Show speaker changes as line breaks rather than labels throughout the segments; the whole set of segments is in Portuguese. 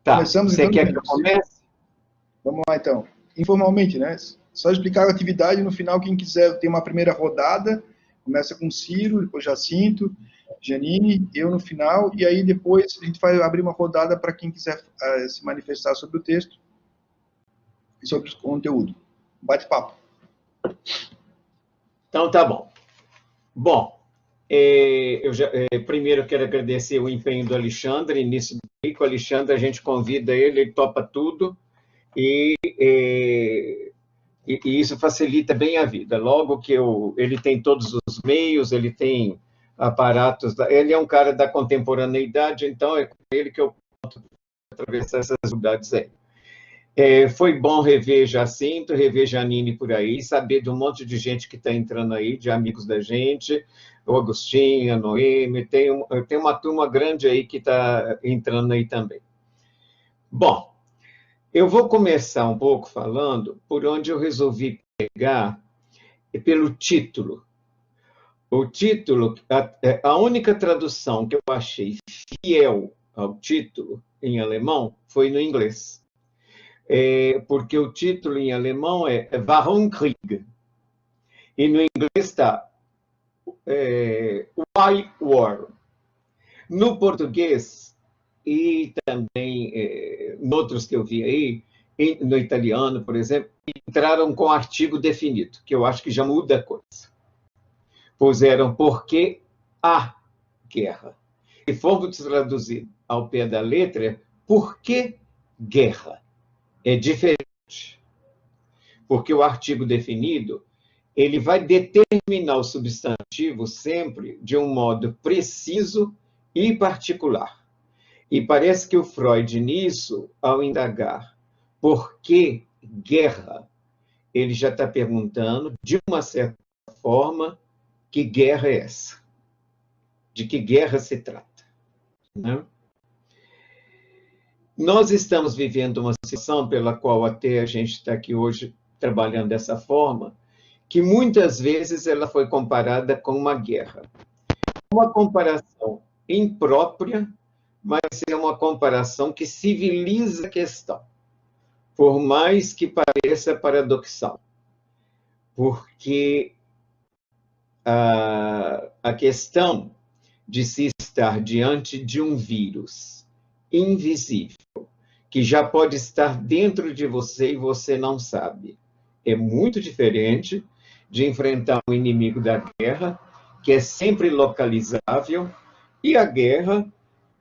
Tá.
Começamos,
Você
então,
quer que eu comece?
Vamos lá, então. Informalmente, né? Só explicar a atividade, no final, quem quiser ter uma primeira rodada, começa com Ciro, depois Jacinto, Janine, eu no final, e aí depois a gente vai abrir uma rodada para quem quiser se manifestar sobre o texto e sobre o conteúdo. Bate-papo.
Então, tá bom. Bom, primeiro quero agradecer o empenho do Alexandre, início do week. O Alexandre, a gente convida ele topa tudo, e isso facilita bem a vida. Logo que ele tem todos os meios, ele tem aparatos, ele é um cara da contemporaneidade, então é com ele que eu posso atravessar essas dificuldades aí. Foi bom rever Jacinto, rever Janine por aí, saber de um monte de gente que está entrando aí, de amigos da gente, o Agostinho, a Noemi, tem uma turma grande aí que está entrando aí também. Bom, eu vou começar um pouco falando por onde eu resolvi pegar, pelo título. O título, a única tradução que eu achei fiel ao título em alemão foi no inglês. Porque o título em alemão é Warum Krieg? E no inglês está Why War? No português, e também em outros que eu vi aí, no italiano, por exemplo, entraram com artigo definido, que eu acho que já muda a coisa. Puseram por que a guerra. Se formos traduzir ao pé da letra, por que guerra? É diferente. Porque o artigo definido, ele vai determinar o substantivo sempre de um modo preciso e particular. E parece que o Freud, nisso, ao indagar por que guerra, ele já está perguntando, de uma certa forma, que guerra é essa? De que guerra se trata? Né? Nós estamos vivendo uma situação pela qual até a gente está aqui hoje trabalhando dessa forma, que muitas vezes ela foi comparada com uma guerra. Uma comparação imprópria, mas é uma comparação que civiliza a questão, por mais que pareça paradoxal. Porque a questão de se estar diante de um vírus invisível, que já pode estar dentro de você e você não sabe, é muito diferente de enfrentar um inimigo da guerra, que é sempre localizável, e a guerra,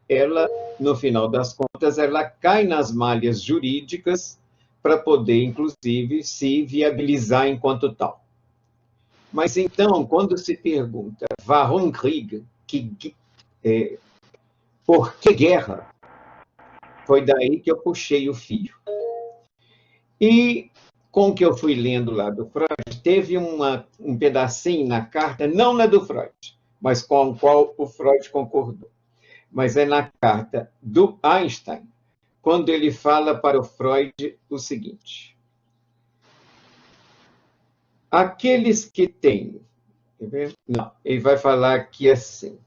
ela, no final das contas, ela cai nas malhas jurídicas para poder, inclusive, se viabilizar enquanto tal. Mas, então, quando se pergunta Warum Krieg? Por que guerra? Foi daí que eu puxei o fio. E, com o que eu fui lendo lá do Freud, teve um pedacinho na carta, não na do Freud, mas com o qual o Freud concordou. Mas é na carta do Einstein, quando ele fala para o Freud o seguinte: aqueles que têm... Não, ele vai falar aqui assim.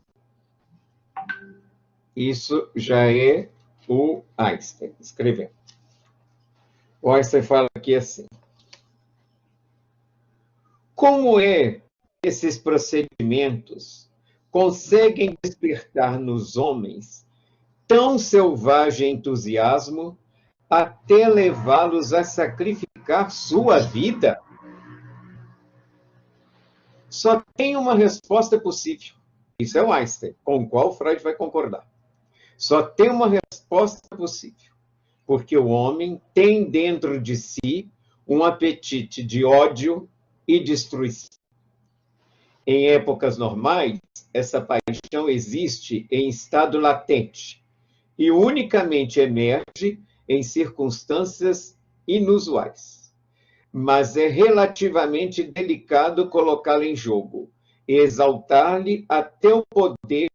Isso já é o Einstein escrevendo. O Einstein fala aqui assim: como é que esses procedimentos conseguem despertar nos homens tão selvagem entusiasmo até levá-los a sacrificar sua vida? Só tem uma resposta possível. Isso é o Einstein, com o qual Freud vai concordar. Só tem uma resposta possível, porque o homem tem dentro de si um apetite de ódio e destruição. Em épocas normais, essa paixão existe em estado latente e unicamente emerge em circunstâncias inusuais. Mas é relativamente delicado colocá-la em jogo e exaltar-lhe até o poder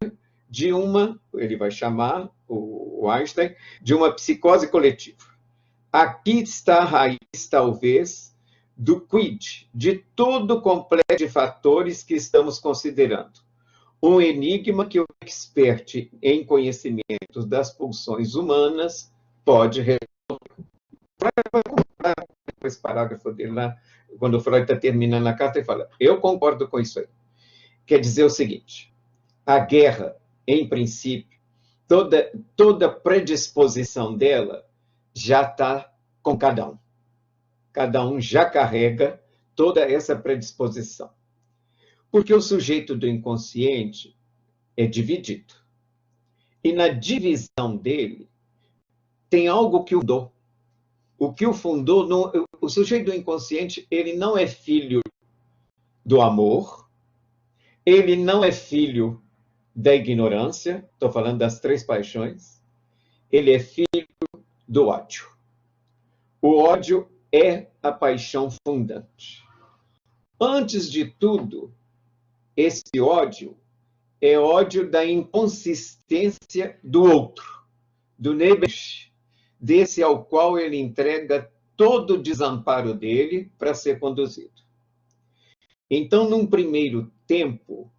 de uma, ele vai chamar, o Einstein, de uma psicose coletiva. Aqui está a raiz, talvez, do quid, de todo o complexo de fatores que estamos considerando. Um enigma que o expert em conhecimentos das pulsões humanas pode resolver. Freud vai concordar com esse parágrafo dele lá, quando o Freud está terminando a carta, ele fala, eu concordo com isso aí. Quer dizer o seguinte, a guerra, em princípio, toda predisposição dela já está com cada um. Cada um já carrega toda essa predisposição. Porque o sujeito do inconsciente é dividido. E na divisão dele, tem algo que o fundou. O que o fundou, o sujeito do inconsciente, ele não é filho do amor, ele não é filho da ignorância, estou falando das 3 paixões, ele é filho do ódio. O ódio é a paixão fundante. Antes de tudo, esse ódio é ódio da inconsistência do outro, do Nebesh, desse ao qual ele entrega todo o desamparo dele para ser conduzido. Então, num primeiro tempo,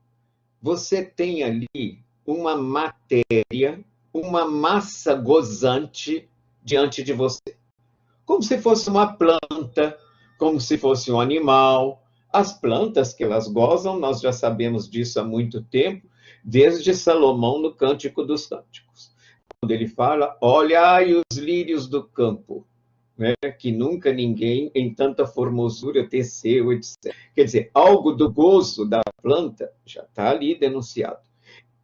você tem ali uma matéria, uma massa gozante diante de você. Como se fosse uma planta, como se fosse um animal. As plantas que elas gozam, nós já sabemos disso há muito tempo, desde Salomão no Cântico dos Cânticos. Quando ele fala, olhai os lírios do campo, né, que nunca ninguém em tanta formosura teceu, etc. Quer dizer, algo do gozo da planta já está ali denunciado.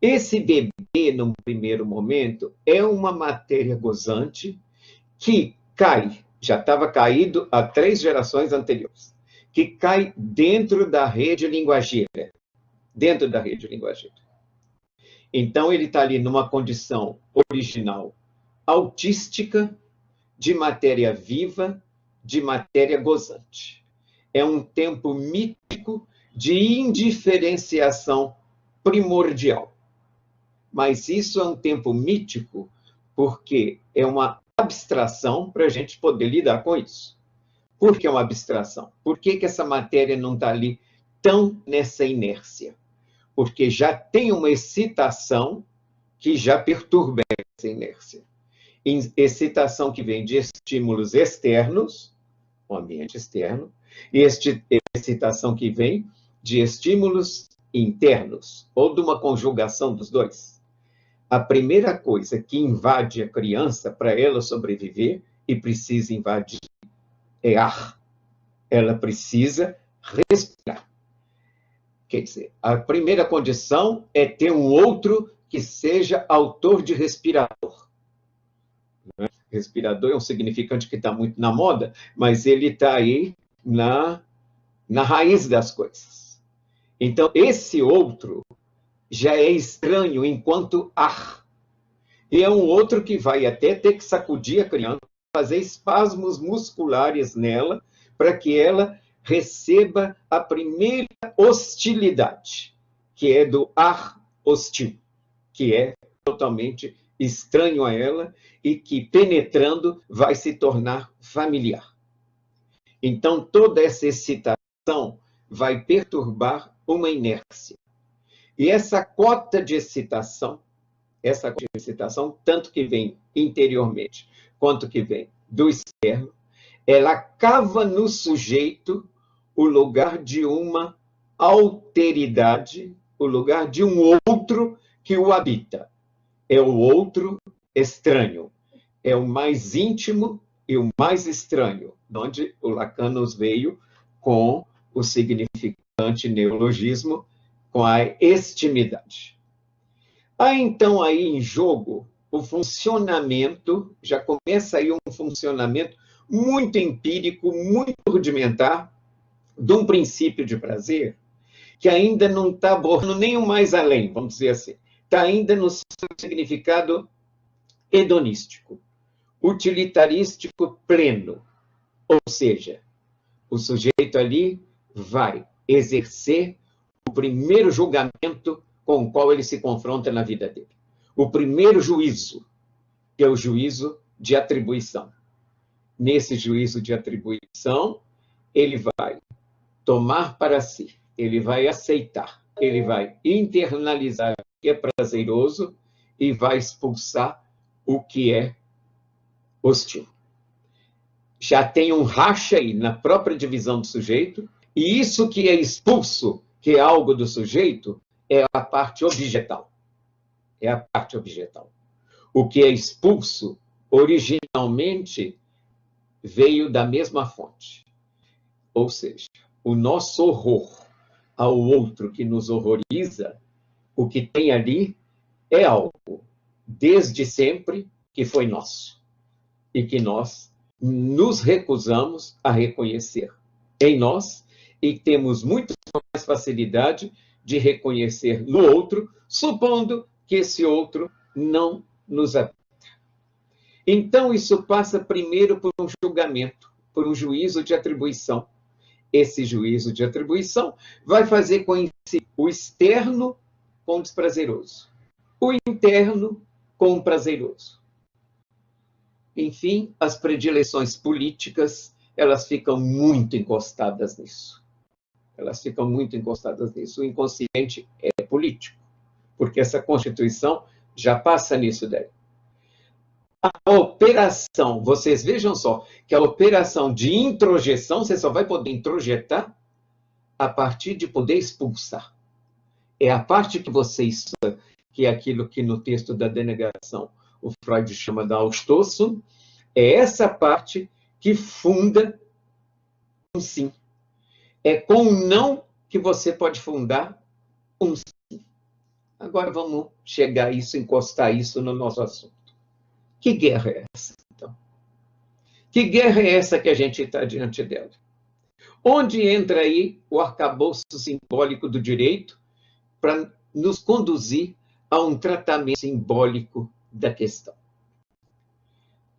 Esse bebê, num primeiro momento, é uma matéria gozante que cai, já estava caído há 3 gerações anteriores, que cai dentro da rede linguageira. Dentro da rede linguageira. Então, ele está ali numa condição original autística, de matéria viva, de matéria gozante. É um tempo mítico de indiferenciação primordial. Mas isso é um tempo mítico porque é uma abstração para a gente poder lidar com isso. Por que é uma abstração? Por que essa matéria não está ali tão nessa inércia? Porque já tem uma excitação que já perturba essa inércia. Excitação que vem de estímulos externos, o ambiente externo, e excitação que vem de estímulos internos, ou de uma conjugação dos dois. A primeira coisa que invade a criança para ela sobreviver, e precisa invadir, é ar. Ela precisa respirar. Quer dizer, a primeira condição é ter um outro que seja autor de respirador. Respirador é um significante que está muito na moda, mas ele está aí na raiz das coisas. Então, esse outro já é estranho enquanto ar. E é um outro que vai até ter que sacudir a criança, fazer espasmos musculares nela, para que ela receba a primeira hostilidade, que é do ar hostil, que é totalmente estranho a ela e que, penetrando, vai se tornar familiar. Então, toda essa excitação vai perturbar uma inércia. E essa cota de excitação, tanto que vem interiormente, quanto que vem do externo, ela cava no sujeito o lugar de uma alteridade, o lugar de um outro que o habita. É o outro estranho, é o mais íntimo e o mais estranho, onde o Lacan nos veio com o significante neologismo, com a extimidade. Há então aí em jogo o funcionamento, já começa aí um funcionamento muito empírico, muito rudimentar, de um princípio de prazer, que ainda não está abordando nem o mais além, vamos dizer assim. Está ainda no seu significado hedonístico, utilitarístico pleno. Ou seja, o sujeito ali vai exercer o primeiro julgamento com o qual ele se confronta na vida dele. O primeiro juízo, que é o juízo de atribuição. Nesse juízo de atribuição, ele vai tomar para si, ele vai aceitar, ele vai internalizar o que é prazeroso e vai expulsar o que é hostil. Já tem um racha aí na própria divisão do sujeito, e isso que é expulso, que é algo do sujeito, é a parte objetal. É a parte objetal. O que é expulso, originalmente, veio da mesma fonte. Ou seja, o nosso horror ao outro que nos horroriza, o que tem ali é algo, desde sempre, que foi nosso. E que nós nos recusamos a reconhecer em nós e temos muito mais facilidade de reconhecer no outro, supondo que esse outro não nos habita. Então, isso passa primeiro por um julgamento, por um juízo de atribuição. Esse juízo de atribuição vai fazer coincidir o externo com o desprazeroso, o interno com o prazeroso. Enfim, as predileções políticas, elas ficam muito encostadas nisso. Elas ficam muito encostadas nisso. O inconsciente é político, porque essa Constituição já passa nisso daí. A operação, vocês vejam só, que a operação de introjeção, você só vai poder introjetar a partir de poder expulsar. É a parte que você expulsa, que é aquilo que no texto da denegação o Freud chama de Ausstoßung, é essa parte que funda um sim. É com um não que você pode fundar um sim. Agora vamos chegar a isso, encostar isso no nosso assunto. Que guerra é essa, então? Que guerra é essa que a gente está diante dela? Onde entra aí o arcabouço simbólico do direito para nos conduzir a um tratamento simbólico da questão?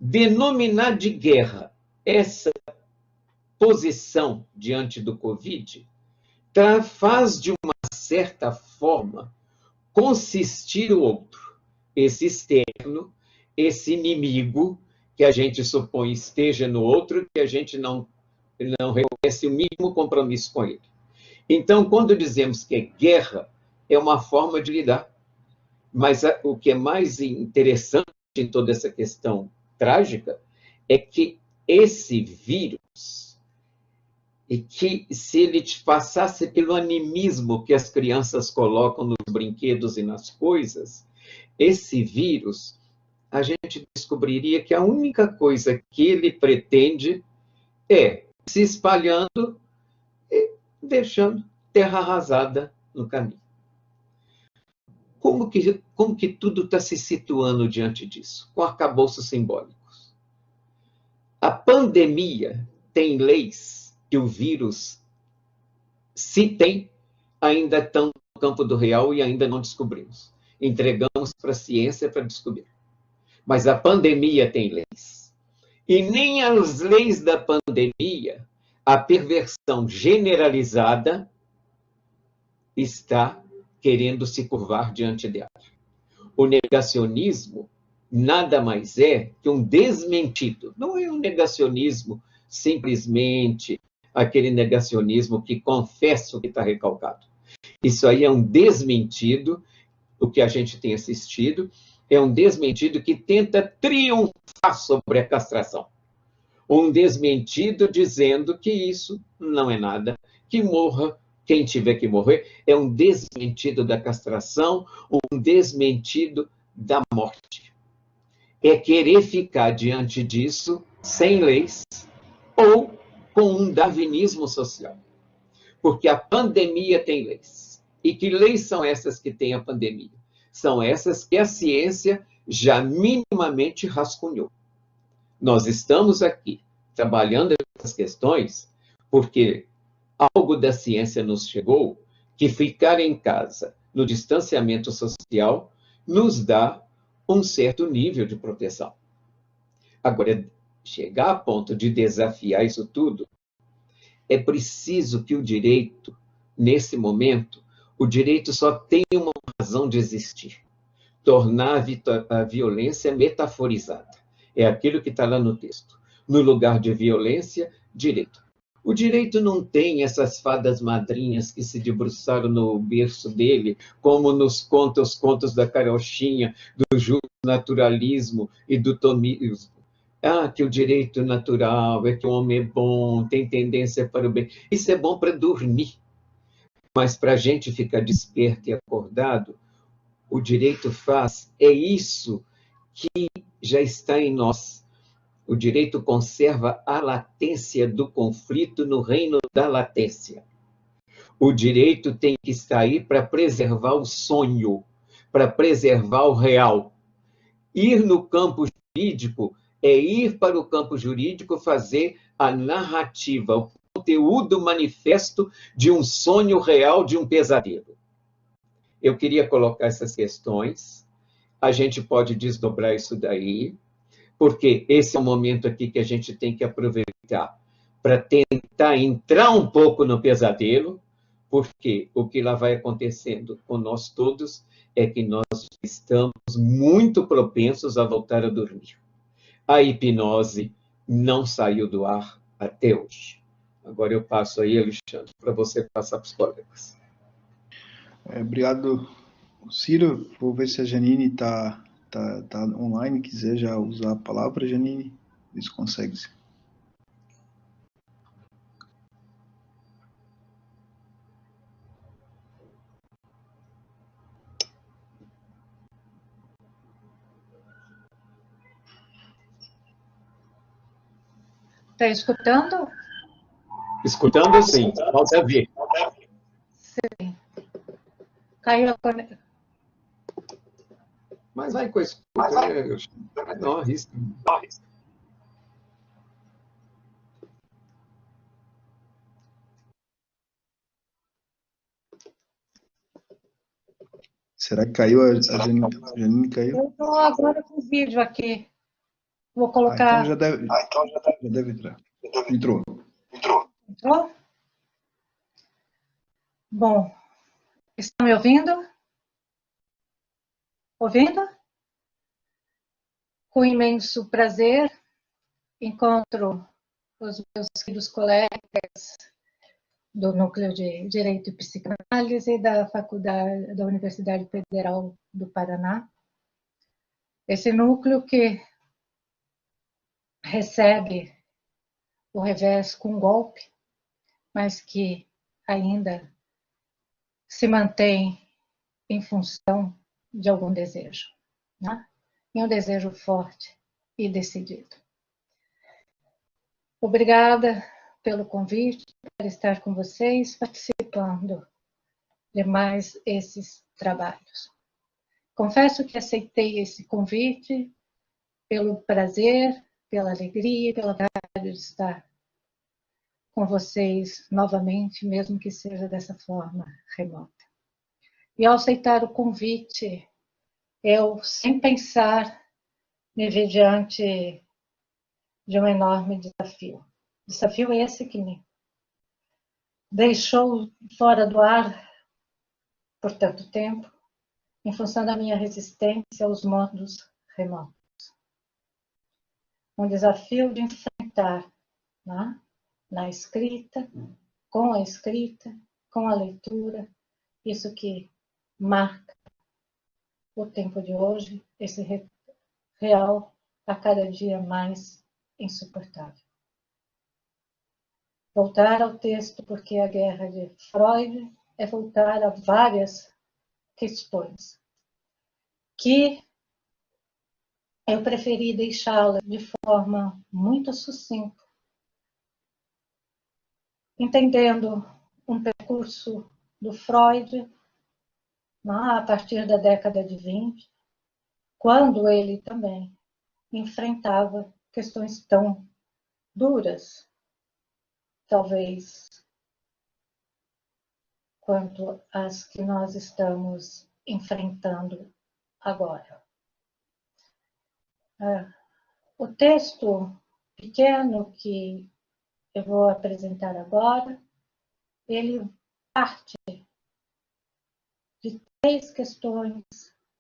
Denominar de guerra essa posição diante do Covid faz, de uma certa forma, consistir o outro, esse externo, esse inimigo que a gente supõe esteja no outro, que a gente não reconhece o mínimo compromisso com ele. Então, quando dizemos que é guerra, é uma forma de lidar. Mas o que é mais interessante em toda essa questão trágica é que esse vírus, e que se ele te passasse pelo animismo que as crianças colocam nos brinquedos e nas coisas, esse vírus, a gente descobriria que a única coisa que ele pretende é se espalhando e deixando terra arrasada no caminho. Como que tudo está se situando diante disso? Com arcabouços simbólicos. A pandemia tem leis que o vírus, se tem, ainda estão no campo do real e ainda não descobrimos. Entregamos para a ciência para descobrir. Mas a pandemia tem leis. E nem as leis da pandemia, a perversão generalizada está querendo se curvar diante dela. O negacionismo nada mais é que um desmentido. Não é um negacionismo simplesmente aquele negacionismo que confessa o que está recalcado. Isso aí é um desmentido, o que a gente tem assistido, é um desmentido que tenta triunfar sobre a castração. Um desmentido dizendo que isso não é nada, que morra quem tiver que morrer. É um desmentido da castração, um desmentido da morte. É querer ficar diante disso sem leis ou com um darwinismo social. Porque a pandemia tem leis. E que leis são essas que tem a pandemia? São essas que a ciência já minimamente rascunhou. Nós estamos aqui trabalhando essas questões porque algo da ciência nos chegou que ficar em casa, no distanciamento social, nos dá um certo nível de proteção. Agora, chegar a ponto de desafiar isso tudo, é preciso que o direito, nesse momento, o direito só tem uma razão de existir: tornar a violência metaforizada. É aquilo que está lá no texto. No lugar de violência, direito. O direito não tem essas fadas madrinhas que se debruçaram no berço dele, como nos contos da carochinha, do naturalismo e do tomismo. que o direito natural é que o homem é bom, tem tendência para o bem. Isso é bom para dormir, mas para a gente ficar desperto e acordado, o direito faz é isso que já está em nós. O direito conserva a latência do conflito no reino da latência. O direito tem que estar aí para preservar o sonho, para preservar o real. Ir no campo jurídico é ir para o campo jurídico fazer a narrativa, o conteúdo manifesto de um sonho real, de um pesadelo. Eu queria colocar essas questões, a gente pode desdobrar isso daí, porque esse é o momento aqui que a gente tem que aproveitar para tentar entrar um pouco no pesadelo, porque o que lá vai acontecendo com nós todos é que nós estamos muito propensos a voltar a dormir. A hipnose não saiu do ar até hoje. Agora eu passo aí, Alexandre, para você passar para os colegas.
Obrigado, Ciro. Vou ver se a Janine está online, quiser já usar a palavra, Janine. Isso consegue.
Está escutando?
Escutando, sim. Falta ver.
Sim. Caiu a conexão.
Mas vai com a escuta, não arrisca.
Será que caiu? A Janine caiu?
Eu estou agora com o vídeo aqui. Vou colocar.
Então já deve entrar. Entrou.
Entrou? Bom, estão me ouvindo? Ouvindo? Com imenso prazer, encontro os meus queridos colegas do Núcleo de Direito e Psicanálise da Faculdade da Universidade Federal do Paraná. Esse núcleo que recebe o revés com golpe, mas que ainda se mantém em função de algum desejo, né? E um desejo forte e decidido. Obrigada pelo convite, por estar com vocês, participando de mais esses trabalhos. Confesso que aceitei esse convite pelo prazer, pela alegria, pela vontade de estar com vocês novamente, mesmo que seja dessa forma remota. E ao aceitar o convite, eu, sem pensar, me vi diante de um enorme desafio. Desafio esse que me deixou fora do ar por tanto tempo, em função da minha resistência aos modos remotos. Um desafio de enfrentar, né, na escrita, com a leitura, isso que marca o tempo de hoje, esse real a cada dia mais insuportável. Voltar ao texto, porque a guerra de Freud é voltar a várias questões que eu preferi deixá-la de forma muito sucinta, entendendo um percurso do Freud a partir da década de 20, quando ele também enfrentava questões tão duras, talvez, quanto as que nós estamos enfrentando agora. O texto pequeno que eu vou apresentar agora, ele parte de 3 questões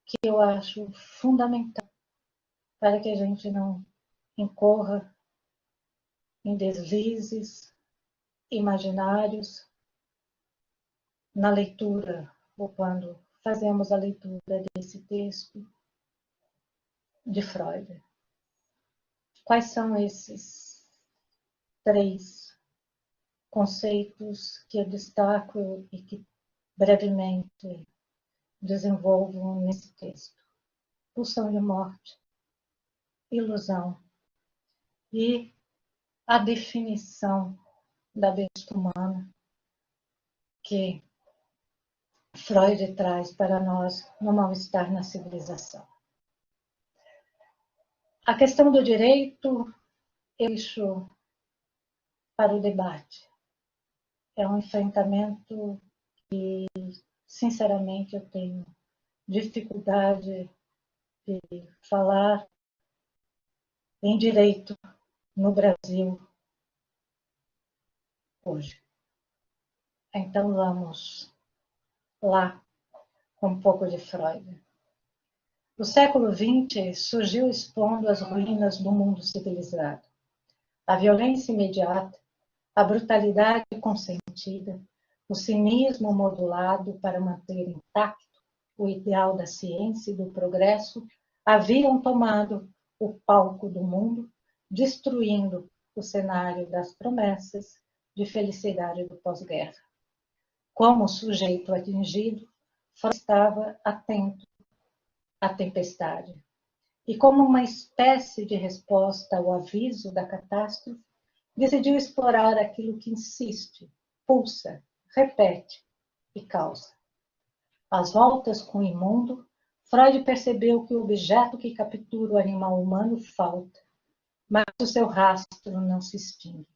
que eu acho fundamental para que a gente não incorra em deslizes imaginários na leitura, ou quando fazemos a leitura desse texto de Freud. quais são esses 3 conceitos que eu destaco e que brevemente desenvolvo nesse texto. Pulsão de morte, ilusão e a definição da besta humana que Freud traz para nós no mal-estar na civilização. A questão do direito eu deixo para o debate. É um enfrentamento que, sinceramente, eu tenho dificuldade de falar em direito no Brasil hoje. Então vamos lá com um pouco de Freud. O século XX surgiu expondo as ruínas do mundo civilizado. A violência imediata, a brutalidade consentida, o cinismo modulado para manter intacto o ideal da ciência e do progresso haviam tomado o palco do mundo, destruindo o cenário das promessas de felicidade do pós-guerra. Como sujeito atingido, Freud estava atento à tempestade. E como uma espécie de resposta ao aviso da catástrofe, decidiu explorar aquilo que insiste, pulsa, repete e causa. Às voltas com o imundo, Freud percebeu que o objeto que captura o animal humano falta, mas o seu rastro não se extingue.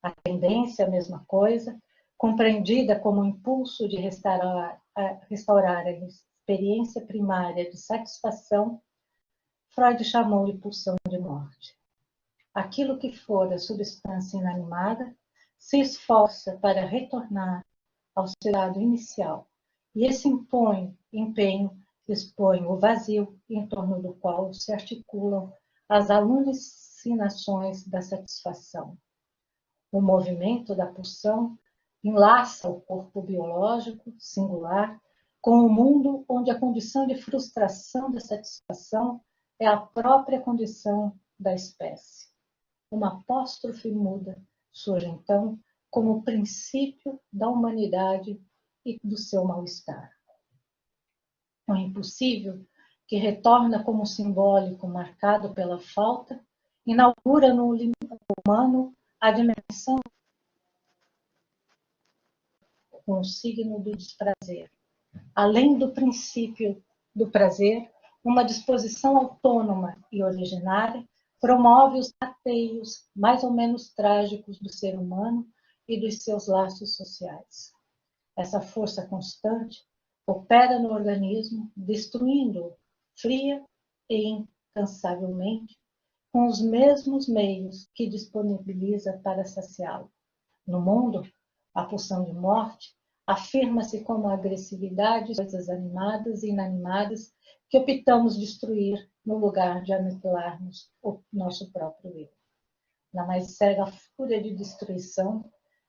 A tendência, a mesma coisa, compreendida como impulso de restaurar a experiência primária de satisfação, Freud chamou de pulsão de morte. Aquilo que for a substância inanimada se esforça para retornar ao seu estado inicial, e esse empenho expõe o vazio em torno do qual se articulam as alucinações da satisfação. O movimento da pulsão enlaça o corpo biológico singular com o mundo onde a condição de frustração da satisfação é a própria condição da espécie. Uma apóstrofe muda surge então como o princípio da humanidade e do seu mal-estar. O impossível, que retorna como simbólico marcado pela falta, inaugura no humano a dimensão com o signo do desprazer. Além do princípio do prazer, uma disposição autônoma e originária promove os ateios mais ou menos trágicos do ser humano e dos seus laços sociais. Essa força constante opera no organismo, destruindo-o fria e incansavelmente, com os mesmos meios que disponibiliza para saciá-lo. No mundo, a pulsão de morte afirma-se como a agressividade de coisas animadas e inanimadas que optamos destruir no lugar de aniquilarmos o nosso próprio eu. Na mais cega fúria de destruição,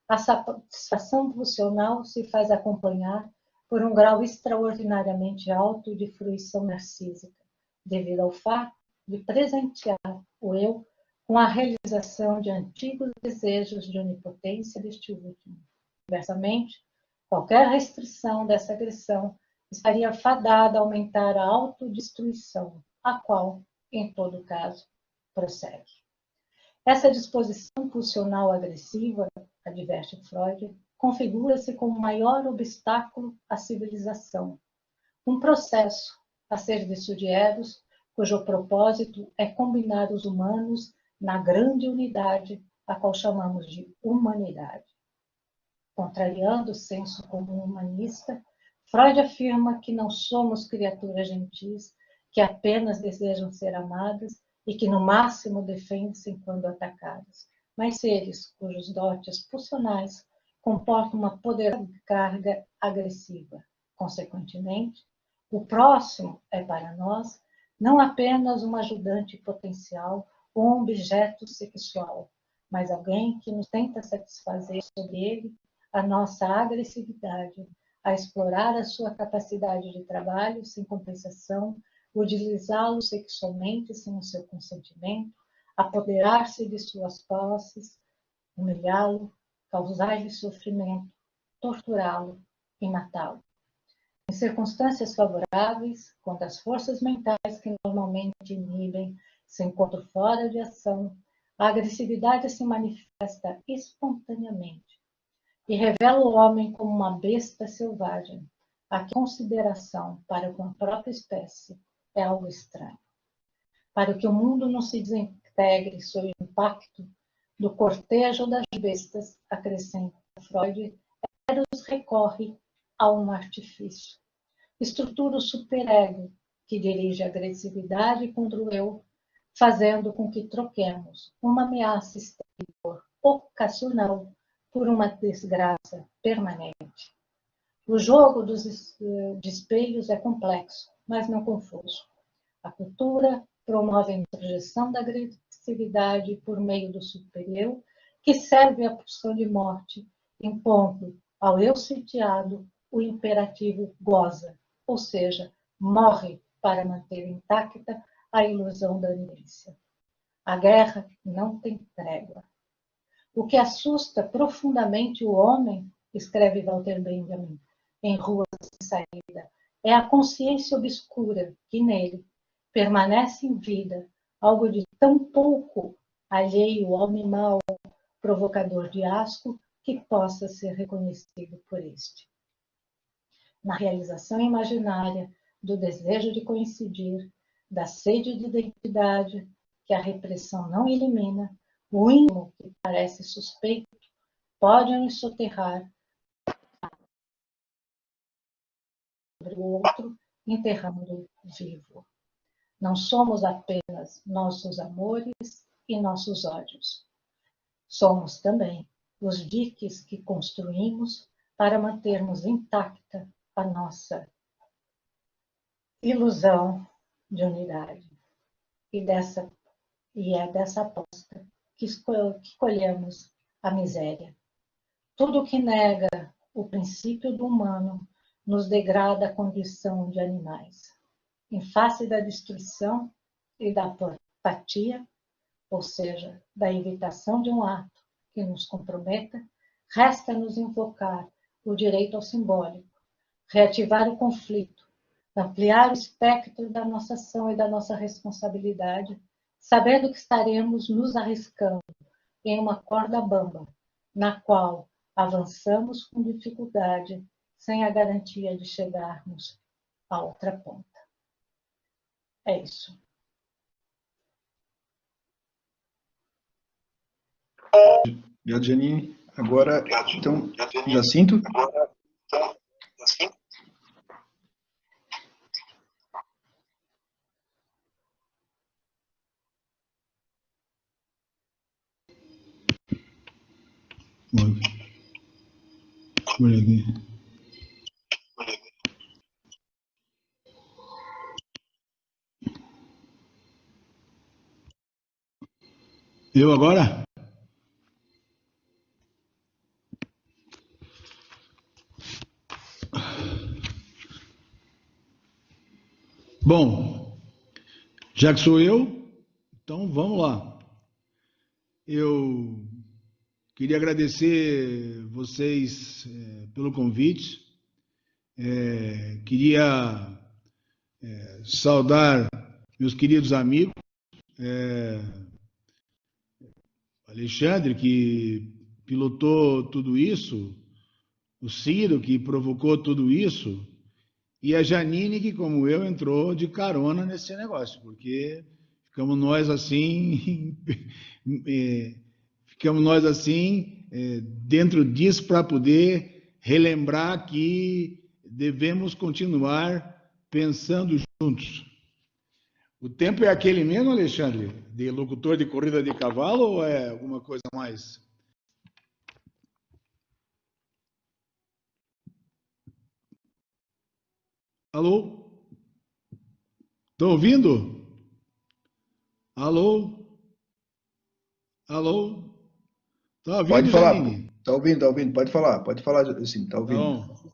a satisfação pulsional se faz acompanhar por um grau extraordinariamente alto de fruição narcísica, devido ao fato de presentear o eu com a realização de antigos desejos de onipotência deste último. Inversamente, qualquer restrição dessa agressão estaria fadada a aumentar a autodestruição, a qual, em todo caso, prossegue. Essa disposição pulsional agressiva, adverte Freud, configura-se como o maior obstáculo à civilização, um processo a serviço de Eros, cujo propósito é combinar os humanos na grande unidade, a qual chamamos de humanidade. Contrariando o senso comum humanista, Freud afirma que não somos criaturas gentis que apenas desejam ser amadas e que no máximo defendem-se quando atacadas, mas seres cujos dotes pulsionais comportam uma poderosa carga agressiva. Consequentemente, o próximo é para nós não apenas um ajudante potencial ou um objeto sexual, mas alguém que nos tenta satisfazer sobre ele a nossa agressividade, a explorar a sua capacidade de trabalho sem compensação, utilizá-lo sexualmente sem o seu consentimento, apoderar-se de suas posses, humilhá-lo, causar-lhe sofrimento, torturá-lo e matá-lo. Em circunstâncias favoráveis, quando as forças mentais que normalmente inibem se encontram fora de ação, a agressividade se manifesta espontaneamente e revela o homem como uma besta selvagem, a consideração para com a própria espécie é algo estranho. Para que o mundo não se desintegre sob o impacto do cortejo das bestas, acrescenta Freud, Eros recorre a um artifício. Estrutura o superego, que dirige a agressividade contra o eu, fazendo com que troquemos uma ameaça exterior ocasional por uma desgraça permanente. O jogo de espelhos é complexo, mas não confuso. A cultura promove a introjeção da agressividade por meio do supereu, que serve à pulsão de morte, impondo ao eu sitiado o imperativo goza, ou seja, morre para manter intacta a ilusão da milícia. A guerra não tem trégua. O que assusta profundamente o homem, escreve Walter Benjamin, em Ruas de Saída, é a consciência obscura que nele permanece em vida, algo de tão pouco alheio ao homem mau, provocador de asco, que possa ser reconhecido por este. Na realização imaginária do desejo de coincidir, da sede de identidade, que a repressão não elimina, o íntimo que parece suspeito pode nos soterrar sobre o outro, enterrando-o vivo. Não somos apenas nossos amores e nossos ódios. Somos também os diques que construímos para mantermos intacta a nossa ilusão de unidade. E é dessa aposta que colhemos a miséria. Tudo que nega o princípio do humano nos degrada à condição de animais. Em face da destruição e da apatia, ou seja, da evitação de um ato que nos comprometa, resta-nos invocar o direito ao simbólico, reativar o conflito, ampliar o espectro da nossa ação e da nossa responsabilidade, sabendo que estaremos nos arriscando em uma corda bamba, na qual avançamos com dificuldade, sem a garantia de chegarmos à outra ponta. É isso.
Obrigado, Janine. Agora, então, Jacinto.
Olha aqui. Eu agora? Bom, já que sou eu, então vamos lá. Eu queria agradecer vocês pelo convite. Queria saudar meus queridos amigos, Alexandre, que pilotou tudo isso, o Ciro, que provocou tudo isso, e a Janine, que, como eu, entrou de carona nesse negócio, porque ficamos nós assim, dentro disso para poder relembrar que devemos continuar pensando juntos. O tempo é aquele mesmo, Alexandre, de locutor de corrida de cavalo, ou é alguma coisa a mais? Alô? Estão ouvindo? Alô? Alô? Está ouvindo,
Pode falar.
Janine?
Está ouvindo. Pode falar, sim, está ouvindo.
Então,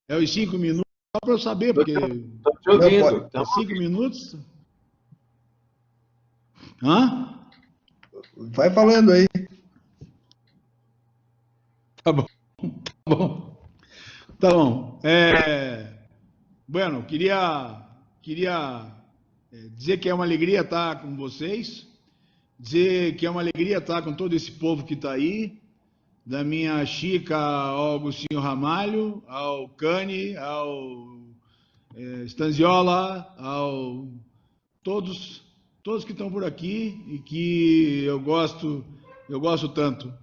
é os 5 minutos, só para eu saber, porque...
Estou te ouvindo.
É 5 minutos? Hã?
Vai falando aí.
Tá bom, tá bom. Tá bom. Bueno, queria dizer que é uma alegria estar com vocês, dizer que é uma alegria estar com todo esse povo que está aí, da minha Chica ao Agostinho Ramalho, ao Cani, ao Stanziola, todos que estão por aqui e que eu gosto tanto.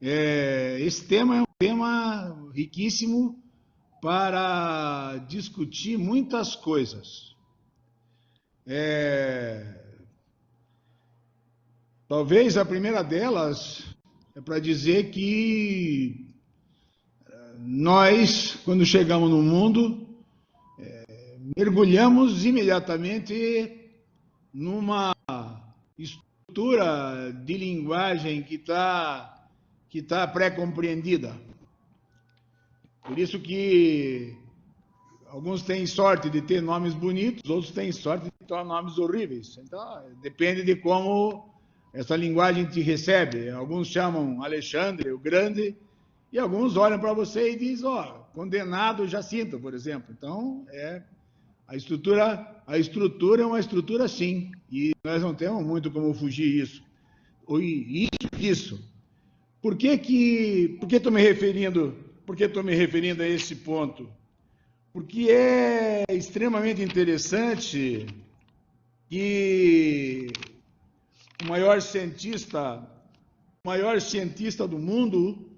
Esse tema é um tema riquíssimo para discutir muitas coisas. Talvez a primeira delas é para dizer que nós, quando chegamos no mundo, mergulhamos imediatamente numa estrutura de linguagem que está pré-compreendida. Por isso que alguns têm sorte de ter nomes bonitos, outros têm sorte de ter nomes horríveis. Então, depende de como essa linguagem te recebe. Alguns chamam Alexandre, o Grande, e alguns olham para você e dizem, condenado Jacinto, por exemplo. Então, a estrutura é uma estrutura, sim, e nós não temos muito como fugir disso. Por que estou me referindo a esse ponto? Porque é extremamente interessante que o maior cientista do mundo,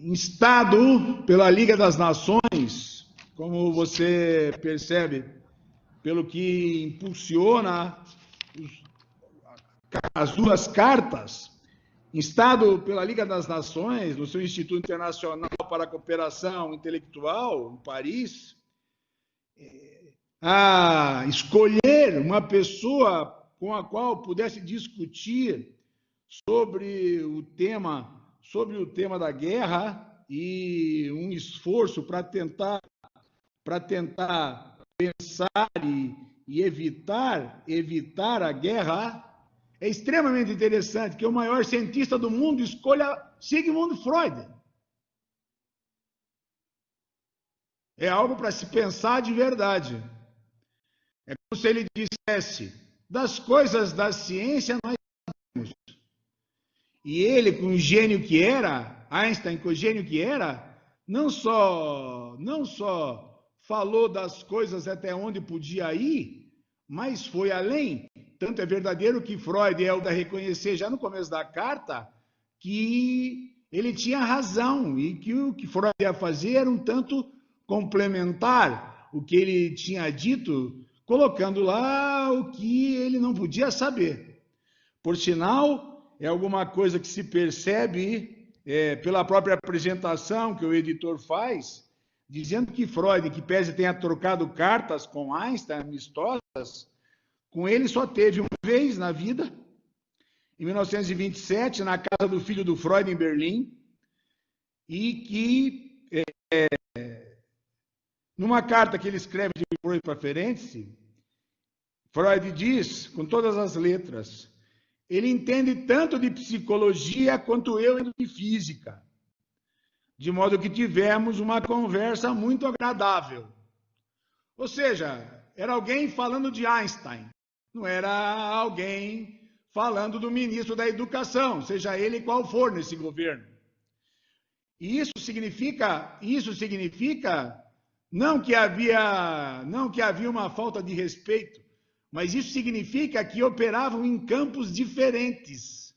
instado pela Liga das Nações, como você percebe, pelo que impulsiona as duas cartas, instado pela Liga das Nações, no seu Instituto Internacional para a Cooperação Intelectual, em Paris, a escolher uma pessoa com a qual pudesse discutir sobre o tema da guerra e um esforço para tentar pensar e evitar a guerra. É extremamente interessante que o maior cientista do mundo escolha Sigmund Freud. É algo para se pensar de verdade. É como se ele dissesse, das coisas da ciência nós sabemos. E ele, com o gênio que era, Einstein, com o gênio que era, não só falou das coisas até onde podia ir, mas foi além. Tanto é verdadeiro que Freud é o da reconhecer já no começo da carta que ele tinha razão e que o que Freud ia fazer era um tanto complementar o que ele tinha dito, colocando lá o que ele não podia saber. Por sinal, é alguma coisa que se percebe pela própria apresentação que o editor faz, dizendo que Freud, que pese tenha trocado cartas com Einstein, amistosas, com ele só teve uma vez na vida, em 1927, na casa do filho do Freud, em Berlim, e que, numa carta que ele escreve de Freud para Ferenczi, Freud diz, com todas as letras, ele entende tanto de psicologia quanto eu de física, de modo que tivemos uma conversa muito agradável. Ou seja, era alguém falando de Einstein, não era alguém falando do ministro da Educação, seja ele qual for nesse governo. E isso significa não que havia uma falta de respeito, mas isso significa que operavam em campos diferentes.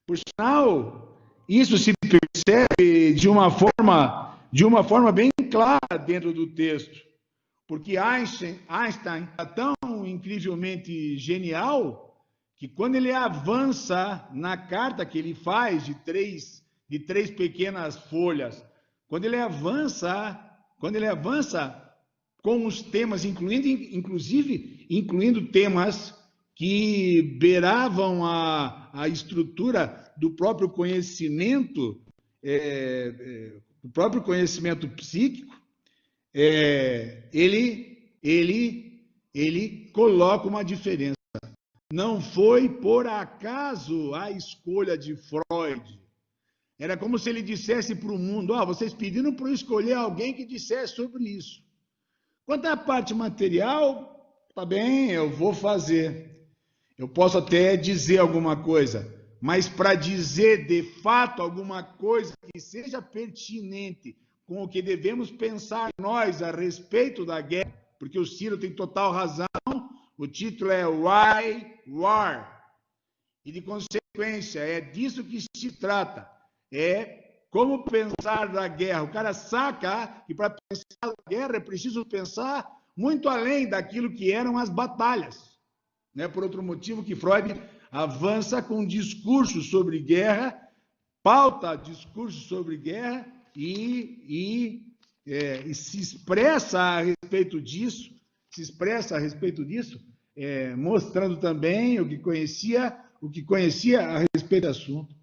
Por sinal, isso se percebe de uma forma bem clara dentro do texto, porque Einstein é tão incrivelmente genial que quando ele avança na carta que ele faz de três pequenas folhas, quando ele avança com os temas, incluindo temas que beiravam a estrutura do próprio conhecimento, psíquico, ele coloca uma diferença. não foi por acaso a escolha de Freud. Era como se ele dissesse para o mundo, vocês pediram para eu escolher alguém que dissesse sobre isso. Quanto à parte material, tá bem, eu vou fazer. Eu posso até dizer alguma coisa, mas para dizer de fato alguma coisa que seja pertinente com o que devemos pensar nós a respeito da guerra, porque o Ciro tem total razão, o título é Why War? E de consequência, é disso que se trata. É como pensar da guerra. O cara saca que para pensar na guerra é preciso pensar muito além daquilo que eram as batalhas. Né? Por outro motivo que Freud avança com discursos sobre guerra, pauta discursos sobre guerra e se expressa a respeito disso, mostrando também o que conhecia a respeito do assunto.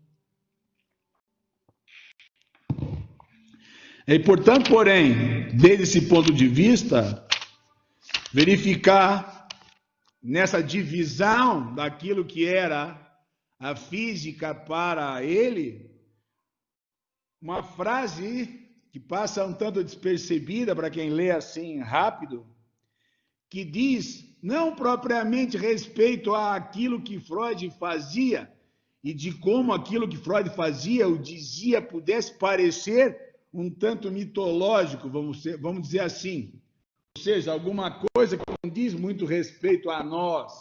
É importante, porém, desde esse ponto de vista, verificar nessa divisão daquilo que era a física para ele, uma frase que passa um tanto despercebida para quem lê assim rápido, que diz, não propriamente respeito àquilo que Freud fazia e de como aquilo que Freud fazia ou dizia pudesse parecer um tanto mitológico, vamos dizer assim. Ou seja, alguma coisa que não diz muito respeito a nós,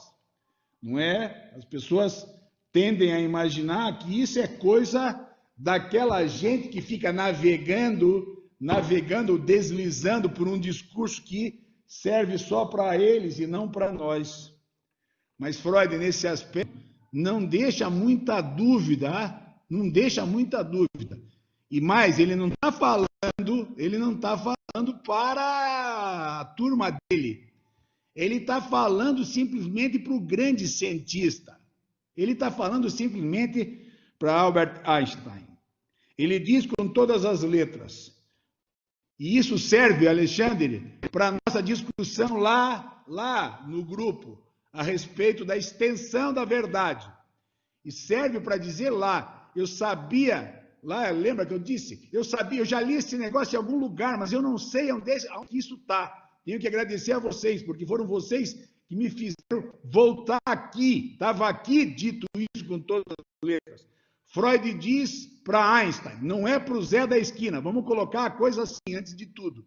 não é? As pessoas tendem a imaginar que isso é coisa daquela gente que fica navegando, deslizando por um discurso que serve só para eles e não para nós. Mas Freud, nesse aspecto, não deixa muita dúvida, E mais, ele não está falando para a turma dele. Ele está falando simplesmente para o grande cientista. Ele está falando simplesmente para Albert Einstein. Ele diz com todas as letras. E isso serve, Alexandre, para a nossa discussão lá no grupo, a respeito da extensão da verdade. E serve para dizer lá, eu sabia, lá, lembra que eu disse? Eu já li esse negócio em algum lugar, mas eu não sei onde isso está. Tenho que agradecer a vocês, porque foram vocês que me fizeram voltar aqui. Estava aqui dito isso com todas as letras. Freud diz para Einstein, não é para o Zé da esquina, vamos colocar a coisa assim antes de tudo.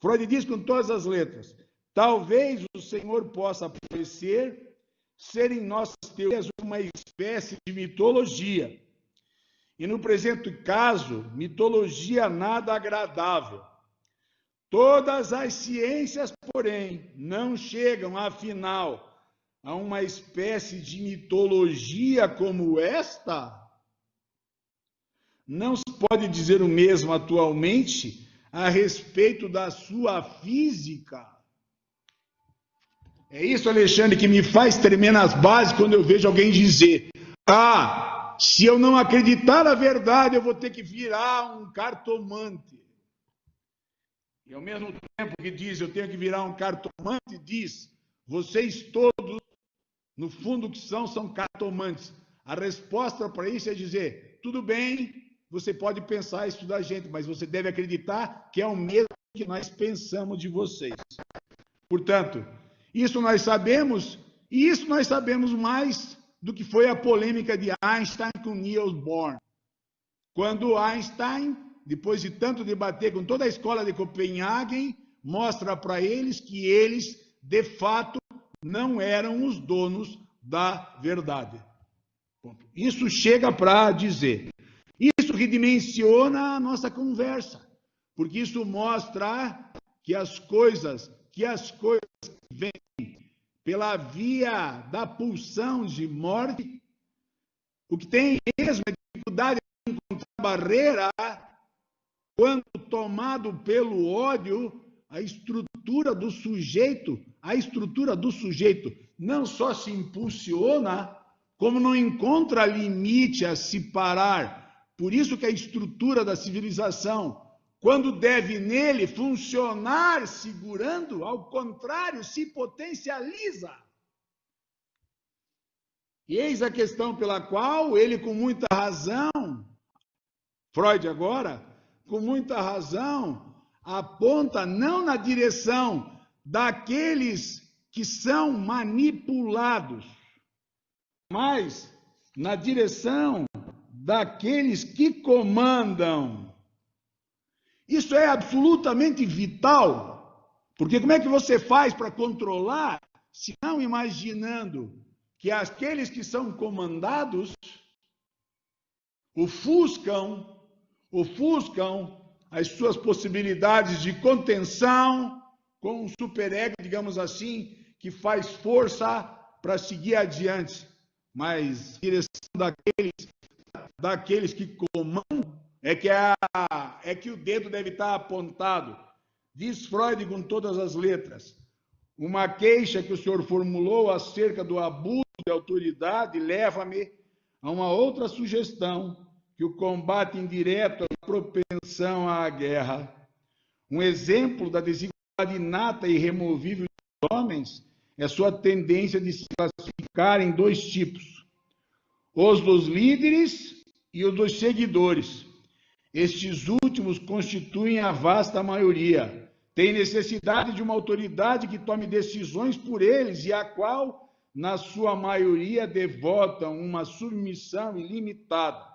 Freud diz com todas as letras, talvez o Senhor possa parecer ser em nossas teorias uma espécie de mitologia. E no presente caso, mitologia nada agradável. Todas as ciências, porém, não chegam, afinal, a uma espécie de mitologia como esta? Não se pode dizer o mesmo atualmente a respeito da sua física. É isso, Alexandre, que me faz tremer nas bases quando eu vejo alguém dizer: se eu não acreditar na verdade, eu vou ter que virar um cartomante. E ao mesmo tempo que diz, eu tenho que virar um cartomante, diz, vocês todos, no fundo, que são cartomantes. A resposta para isso é dizer, tudo bem, você pode pensar isso da gente, mas você deve acreditar que é o mesmo que nós pensamos de vocês. Portanto, isso nós sabemos, e isso nós sabemos mais do que foi a polêmica de Einstein com Niels Bohr. Quando Einstein, depois de tanto debater com toda a escola de Copenhague, mostra para eles que eles, de fato, não eram os donos da verdade. Isso chega para dizer. Isso redimensiona a nossa conversa, porque isso mostra que as coisas que vêm pela via da pulsão de morte, o que tem mesmo é dificuldade de encontrar barreira quando tomado pelo ódio, a estrutura do sujeito não só se impulsiona, como não encontra limite a se parar. Por isso que a estrutura da civilização, quando deve nele funcionar segurando, ao contrário, se potencializa. E eis a questão pela qual ele, com muita razão, Freud agora, com muita razão, aponta não na direção daqueles que são manipulados, mas na direção daqueles que comandam. Isso é absolutamente vital, porque como é que você faz para controlar, se não imaginando que aqueles que são comandados ofuscam as suas possibilidades de contenção com um superego, digamos assim, que faz força para seguir adiante. Mas a direção daqueles que comandam é que o dedo deve estar apontado. Diz Freud com todas as letras. Uma queixa que o senhor formulou acerca do abuso de autoridade leva-me a uma outra sugestão, que o combate indireto à propensão à guerra. Um exemplo da desigualdade inata e irremovível dos homens é sua tendência de se classificar em dois tipos: os dos líderes e os dos seguidores. Estes últimos constituem a vasta maioria. Têm necessidade de uma autoridade que tome decisões por eles e a qual, na sua maioria, devotam uma submissão ilimitada.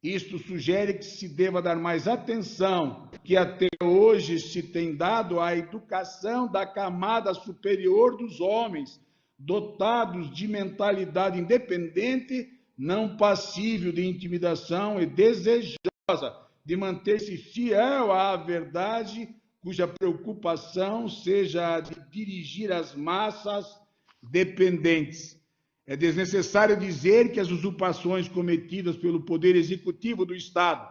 Isto sugere que se deva dar mais atenção que até hoje se tem dado à educação da camada superior dos homens, dotados de mentalidade independente, não passível de intimidação e desejosa de manter-se fiel à verdade, cuja preocupação seja a de dirigir as massas dependentes. É desnecessário dizer que as usurpações cometidas pelo Poder Executivo do Estado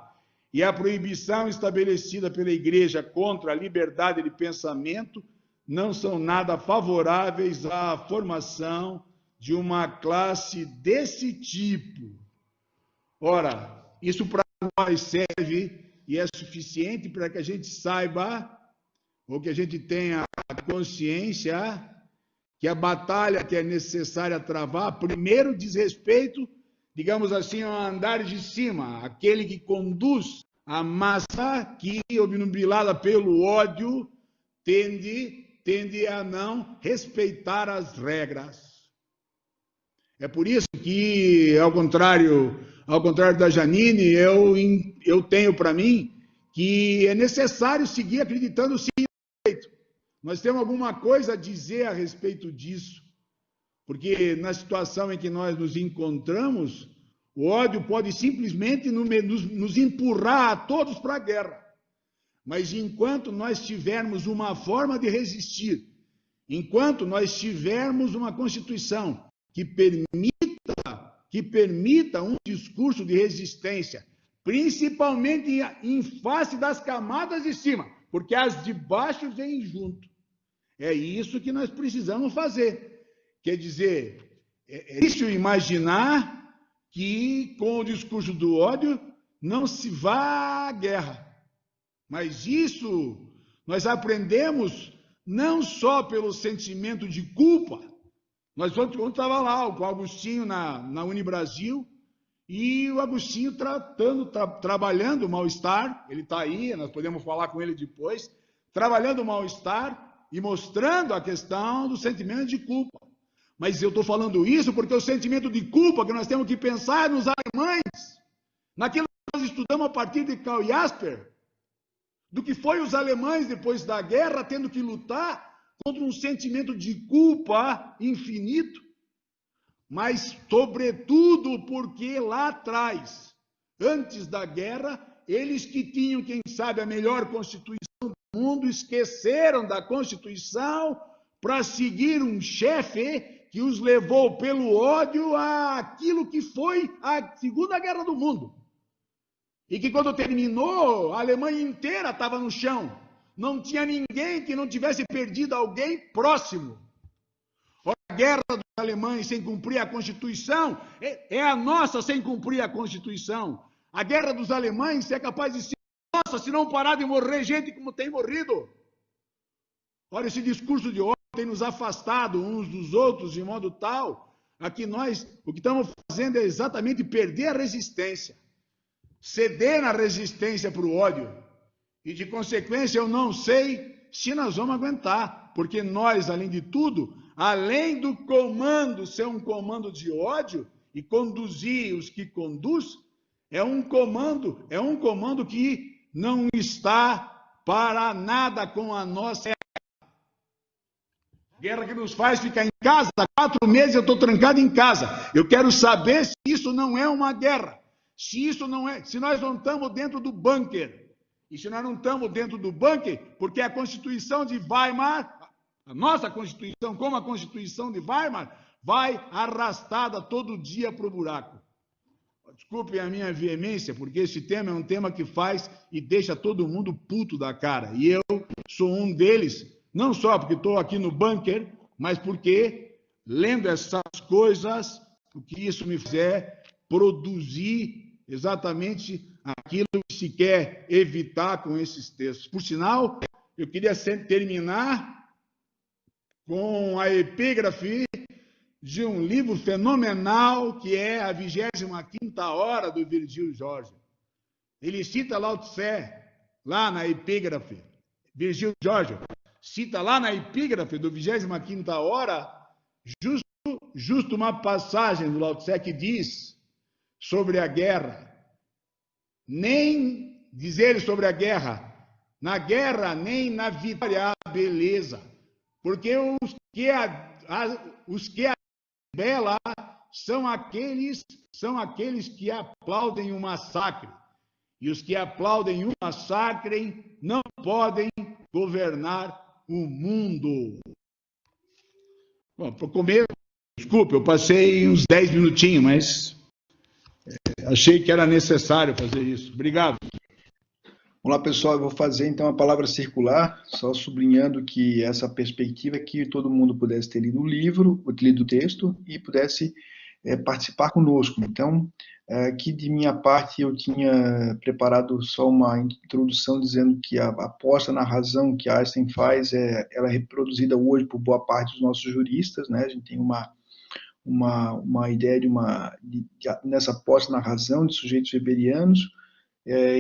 e a proibição estabelecida pela Igreja contra a liberdade de pensamento não são nada favoráveis à formação de uma classe desse tipo. Ora, isso para nós serve e é suficiente para que a gente saiba, ou que a gente tenha consciência, que a batalha que é necessária travar, primeiro diz respeito, digamos assim, ao andar de cima, aquele que conduz a massa que, obnubilada pelo ódio, tende a não respeitar as regras. É por isso que, ao contrário da Janine, eu tenho para mim que é necessário seguir acreditando sim no respeito. Nós temos alguma coisa a dizer a respeito disso, porque na situação em que nós nos encontramos, o ódio pode simplesmente nos empurrar a todos para a guerra. Mas enquanto nós tivermos uma forma de resistir, enquanto nós tivermos uma Constituição que permita um discurso de resistência, principalmente em face das camadas de cima, porque as de baixo vêm junto. É isso que nós precisamos fazer. Quer dizer, é difícil imaginar que com o discurso do ódio não se vá à guerra. Mas isso nós aprendemos não só pelo sentimento de culpa. Nós ontem estava lá com o Agostinho na Unibrasil, e o Agostinho trabalhando o mal-estar, ele está aí, nós podemos falar com ele depois, trabalhando o mal-estar e mostrando a questão do sentimento de culpa. Mas eu estou falando isso porque o sentimento de culpa que nós temos que pensar nos alemães, naquilo que nós estudamos a partir de Karl Jasper, do que foi os alemães depois da guerra tendo que lutar contra um sentimento de culpa infinito, mas sobretudo porque lá atrás, antes da guerra, eles que tinham, quem sabe, a melhor Constituição do mundo, esqueceram da Constituição para seguir um chefe que os levou pelo ódio àquilo que foi a Segunda Guerra do Mundo. E que quando terminou, a Alemanha inteira estava no chão. Não tinha ninguém que não tivesse perdido alguém próximo. A guerra dos alemães sem cumprir a Constituição é a nossa sem cumprir a Constituição. A guerra dos alemães é capaz de ser nossa se não parar de morrer gente como tem morrido. Olha, esse discurso de ódio tem nos afastado uns dos outros de modo tal Aqui nós, o que estamos fazendo é exatamente perder a resistência, ceder na resistência para o ódio. E, de consequência, eu não sei se nós vamos aguentar, porque nós, além de tudo, além do comando ser um comando de ódio e conduzir os que conduz, é um comando que não está para nada com a nossa guerra, que nos faz ficar em casa. Há 4 meses eu estou trancado em casa. Eu quero saber se isso não é uma guerra, se nós não estamos dentro do bunker. E se nós não estamos dentro do bunker, porque a Constituição de Weimar, a nossa Constituição, como a Constituição de Weimar, vai arrastada todo dia para o buraco. Desculpem a minha veemência, porque esse tema é um tema que faz e deixa todo mundo puto da cara. E eu sou um deles, não só porque estou aqui no bunker, mas porque, lendo essas coisas, o que isso me faz é produzir exatamente aquilo que se quer evitar com esses textos. Por sinal, eu queria terminar com a epígrafe de um livro fenomenal, que é a 25ª Hora, do Virgílio Jorge. Ele cita Lao Tse, lá na epígrafe. Virgílio Jorge cita lá na epígrafe do 25ª Hora, justo uma passagem do Lao Tse que diz sobre a guerra. Nem, diz ele sobre a guerra, na guerra nem na vitória há beleza, porque os que a bela são aqueles que aplaudem o massacre, e os que aplaudem o massacre não podem governar o mundo. Bom, para comer, desculpe, eu passei uns 10 minutinhos, mas achei que era necessário fazer isso. Obrigado.
Vamos lá, pessoal, eu vou fazer então a palavra circular, só sublinhando que essa perspectiva é que todo mundo pudesse ter lido o livro, lido o texto e pudesse participar conosco. Então, aqui de minha parte eu tinha preparado só uma introdução dizendo que a aposta na razão que Einstein faz, ela é reproduzida hoje por boa parte dos nossos juristas, né? A gente tem uma ideia nessa aposta na razão de sujeitos weberianos,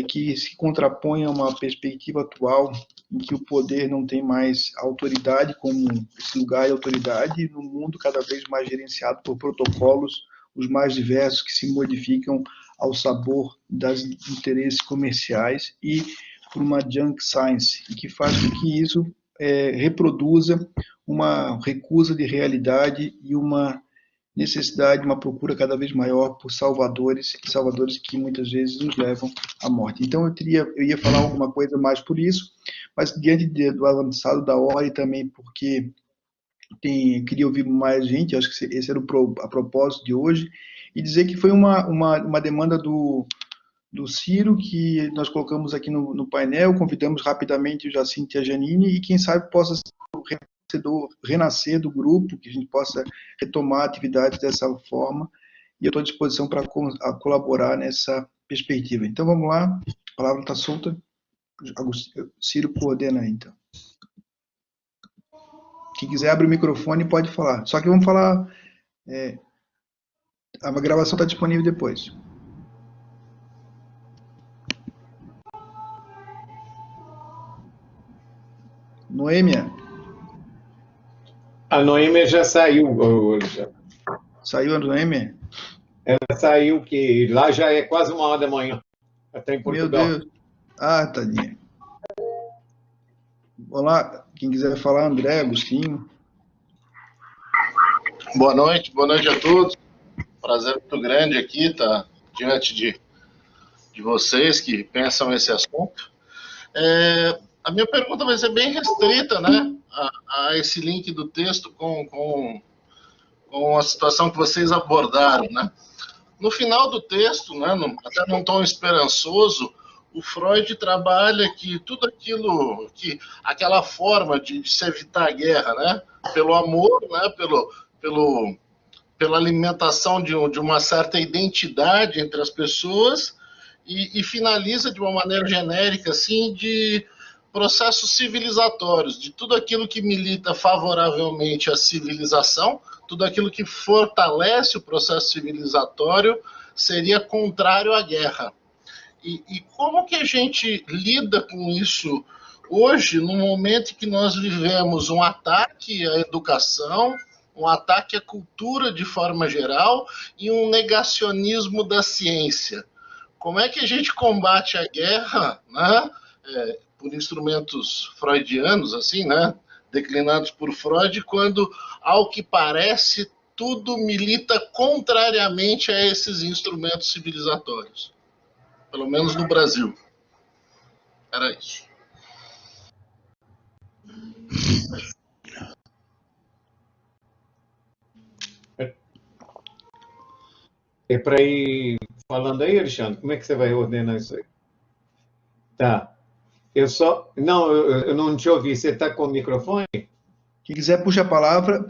que se contrapõe a uma perspectiva atual em que o poder não tem mais autoridade como esse lugar de autoridade, no mundo cada vez mais gerenciado por protocolos os mais diversos que se modificam ao sabor dos interesses comerciais e por uma junk science, e que faz com que isso reproduza uma recusa de realidade e uma necessidade, uma procura cada vez maior por salvadores que muitas vezes nos levam à morte. Então eu ia falar alguma coisa mais por isso, mas diante do avançado da hora e também porque queria ouvir mais gente, acho que esse era a propósito de hoje, e dizer que foi uma demanda do Ciro, que nós colocamos aqui no painel, convidamos rapidamente o Jacinto e a Janine, e quem sabe possa renascer do grupo, que a gente possa retomar atividades dessa forma, e eu estou à disposição para colaborar nessa perspectiva. Então vamos lá, a palavra está solta, Ciro coordena aí, então. Quem quiser abre o microfone e pode falar, só que vamos falar, a gravação está disponível depois. Noêmia.
A Noêmia já saiu.
Saiu a Noêmia?
Ela saiu, que lá já é quase 1h da manhã. Até em Portugal.
Meu Deus. Ah, tadinha. Olá, quem quiser falar, André, Agostinho.
Boa noite a todos. Prazer muito grande aqui estar diante de vocês que pensam esse assunto. A minha pergunta vai ser bem restrita, né, a esse link do texto com a situação que vocês abordaram, né. No final do texto, né, até num tom esperançoso, o Freud trabalha que tudo aquilo, aquela forma de se evitar a guerra, né, pelo amor, né, pela alimentação de uma certa identidade entre as pessoas, e finaliza de uma maneira genérica, assim, processos civilizatórios, de tudo aquilo que milita favoravelmente à civilização, tudo aquilo que fortalece o processo civilizatório seria contrário à guerra. E como que a gente lida com isso hoje, no momento em que nós vivemos um ataque à educação, um ataque à cultura de forma geral e um negacionismo da ciência? Como é que a gente combate a guerra, né, por instrumentos freudianos, assim, né, declinados por Freud, quando, ao que parece, tudo milita contrariamente a esses instrumentos civilizatórios? Pelo menos no Brasil. Era isso.
É para ir falando aí, Alexandre? Como é que você vai ordenar isso aí? Tá. Não, eu não te ouvi. Você está com o microfone?
Quem quiser puxa a palavra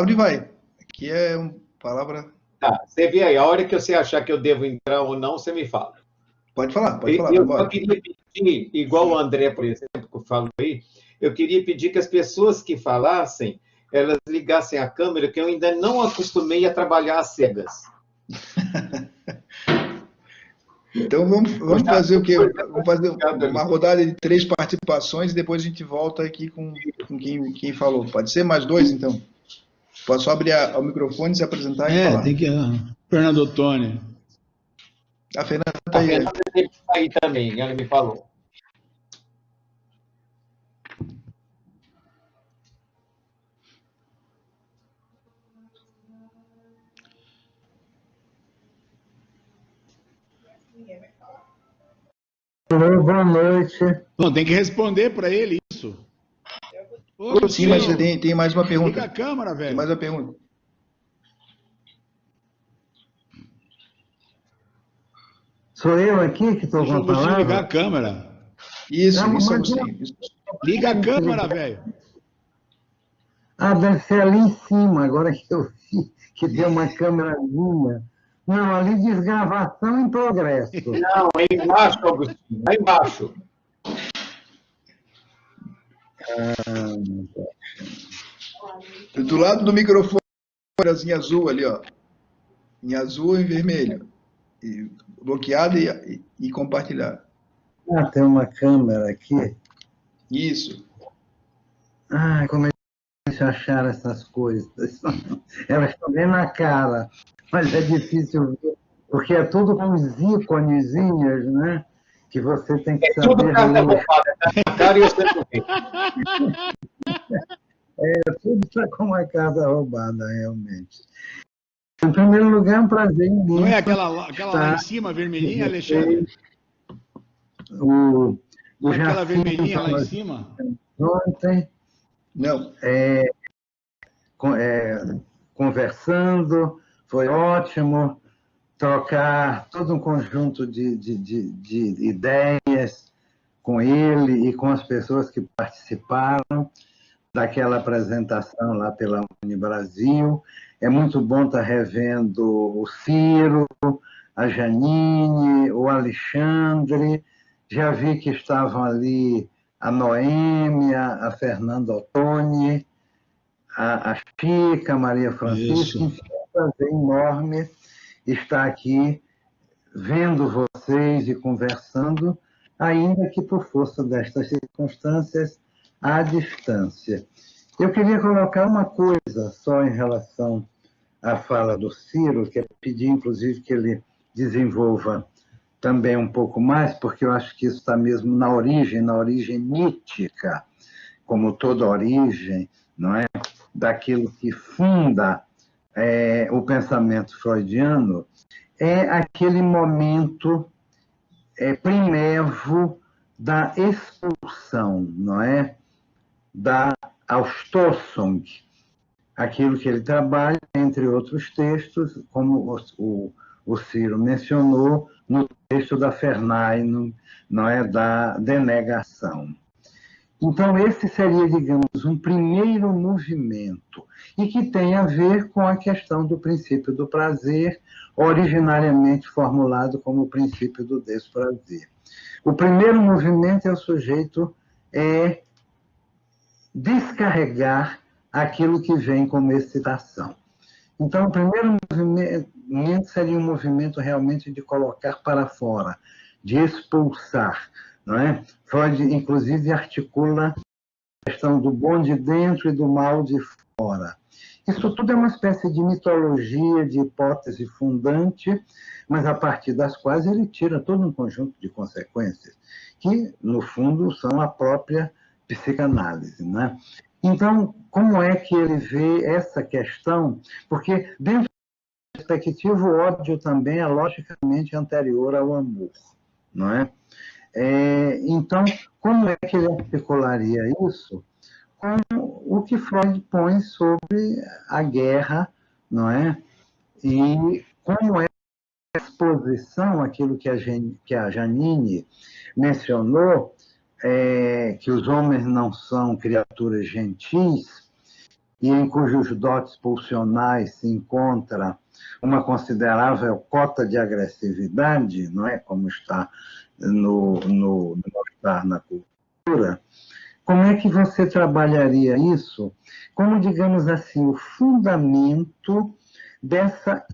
e vai. Aqui é uma palavra...
Tá, você vê aí. A hora que você achar que eu devo entrar ou não, você me fala.
Pode falar.
Eu só queria pedir, igual o André, por exemplo, que falou aí, eu queria pedir que as pessoas que falassem, elas ligassem a câmera, que eu ainda não acostumei a trabalhar às cegas.
Então vamos fazer o quê? Vamos fazer uma rodada de 3 participações e depois a gente volta aqui com quem falou. Pode ser mais 2, então? Posso só abrir o microfone, se apresentar e falar.
Tem que... Fernando Ottoni.
A Fernanda está aí.
A Fernanda tem que sair também, ela me falou.
Oi, boa noite.
Não, tem que responder para ele isso.
Sim, mas tem mais uma pergunta.
Liga a câmera, velho.
Tem mais uma pergunta.
Sou eu aqui que estou com a palavra?
Deixa eu ligar a câmera.
Isso é você.
Liga a câmera, velho.
Ah, deve ser ali em cima, agora que eu vi que tem uma câmerazinha. Não, ali diz gravação em progresso.
Não, é embaixo, Agostinho, é embaixo.
Do lado do microfone, em azul ali, ó. Em azul e em vermelho. E bloqueado e compartilhado.
Ah, tem uma câmera aqui.
Isso.
Ah, como é difícil achar essas coisas. Elas estão bem na cara, mas é difícil ver, porque é tudo com os íconezinhos, né? Que você tem que saber.
Tudo carta roubada, na cara e você não vê.
Tudo está com uma casa roubada, realmente. Em primeiro lugar, é um prazer imenso.
Não é aquela lá em cima, vermelhinha, Alexandre?
O
aquela vermelhinha lá em cima?
Ontem,
Não.
Conversando, foi ótimo trocar todo um conjunto de ideias com ele e com as pessoas que participaram daquela apresentação lá pela Unibrasil. É muito bom estar revendo o Ciro, a Janine, o Alexandre. Já vi que estavam ali a Noêmia, a Fernanda Ottoni, a Chica, a Maria Francisca. Enfim, é um prazer enorme estar aqui vendo vocês e conversando, ainda que por força destas circunstâncias, à distância. Eu queria colocar uma coisa só em relação à fala do Ciro, que é pedir, inclusive, que ele desenvolva também um pouco mais, porque eu acho que isso está mesmo na origem mítica, como toda origem, não é? Daquilo que funda o pensamento freudiano, é aquele momento primevo da expulsão, não é? Da Ausstoßung, aquilo que ele trabalha, entre outros textos, como o Ciro mencionou, no texto da Verneinung, não é, da denegação. Então, esse seria, digamos, um primeiro movimento, e que tem a ver com a questão do princípio do prazer, originariamente formulado como o princípio do desprazer. O primeiro movimento é o sujeito é descarregar aquilo que vem como excitação. Então, o primeiro movimento seria um movimento realmente de colocar para fora, de expulsar, não é? Freud, inclusive, articula a questão do bom de dentro e do mal de fora. Isso tudo é uma espécie de mitologia, de hipótese fundante, mas a partir das quais ele tira todo um conjunto de consequências, que, no fundo, são a própria psicanálise, né? Então, como é que ele vê essa questão? Porque, dentro da perspectiva, o ódio também é logicamente anterior ao amor, não é? Então, como é que ele articularia isso com o que Freud põe sobre a guerra, não é? E como é a exposição, aquilo que a Janine mencionou, que os homens não são criaturas gentis, e em cujos dotes pulsionais se encontra uma considerável cota de agressividade, não é? Como está no estar na cultura. Como é que você trabalharia isso como, digamos assim, o fundamento dessa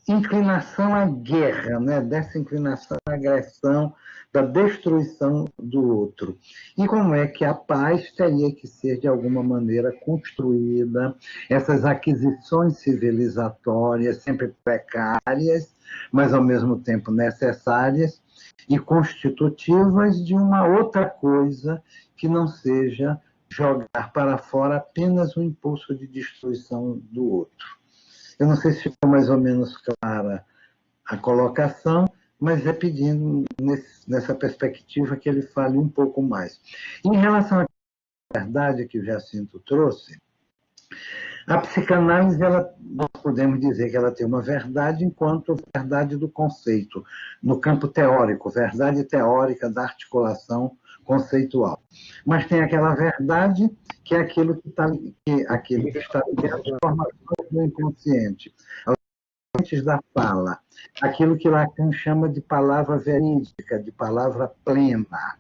inclinação à guerra, né? Dessa inclinação à agressão, da destruição do outro? E como é que a paz teria que ser, de alguma maneira, construída, essas aquisições civilizatórias, sempre precárias, mas, ao mesmo tempo, necessárias e constitutivas de uma outra coisa que não seja jogar para fora apenas o impulso de destruição do outro. Eu não sei se ficou mais ou menos clara a colocação, mas é pedindo, nessa perspectiva, que ele fale um pouco mais. Em relação à verdade que o Jacinto trouxe, a psicanálise, nós podemos dizer que ela tem uma verdade enquanto verdade do conceito, no campo teórico, verdade teórica da articulação conceitual. Mas tem aquela verdade que é aquilo que está dentro da formação do inconsciente, antes da fala, aquilo que Lacan chama de palavra verídica, de palavra plena.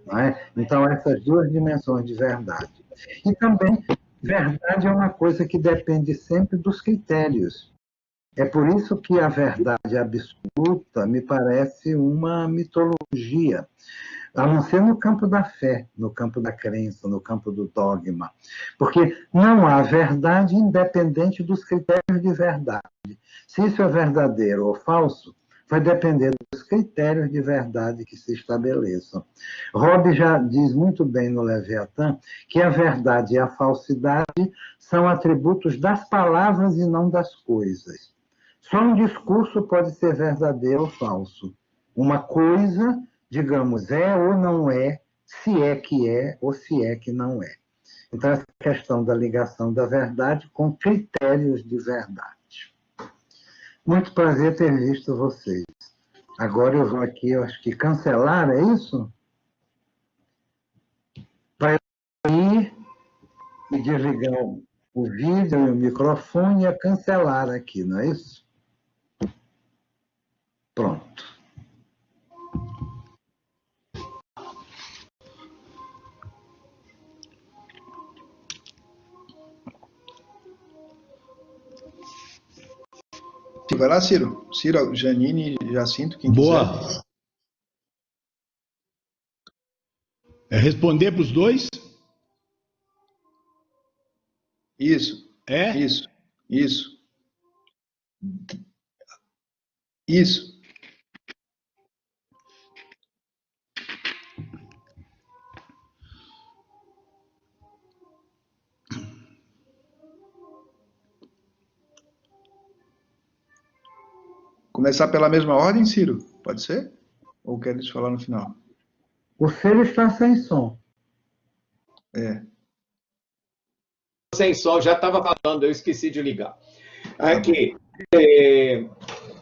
Não é? Então, essas duas dimensões de verdade. E também, verdade é uma coisa que depende sempre dos critérios. É por isso que a verdade absoluta me parece uma mitologia, a não ser no campo da fé, no campo da crença, no campo do dogma. Porque não há verdade independente dos critérios de verdade. Se isso é verdadeiro ou falso, vai depender dos critérios de verdade que se estabeleçam. Hobbes já diz muito bem no Leviatã que a verdade e a falsidade são atributos das palavras e não das coisas. Só um discurso pode ser verdadeiro ou falso. Uma coisa, digamos, é ou não é, se é que é ou se é que não é. Então, essa questão da ligação da verdade com critérios de verdade. Muito prazer ter visto vocês. Agora eu vou aqui, eu acho que cancelar, é isso? Para ir e desligar o vídeo e o microfone e cancelar aqui, não é isso? Pronto.
Vai lá, Ciro. Ciro, Janine, Jacinto, quem
Boa.
quiser.
É responder para os dois?
Isso.
É?
Isso. Isso. Isso. Começar pela mesma ordem, Ciro? Pode ser? Ou queres falar no final?
O Ciro está sem som.
Sem som, já estava falando, eu esqueci de ligar. Aqui,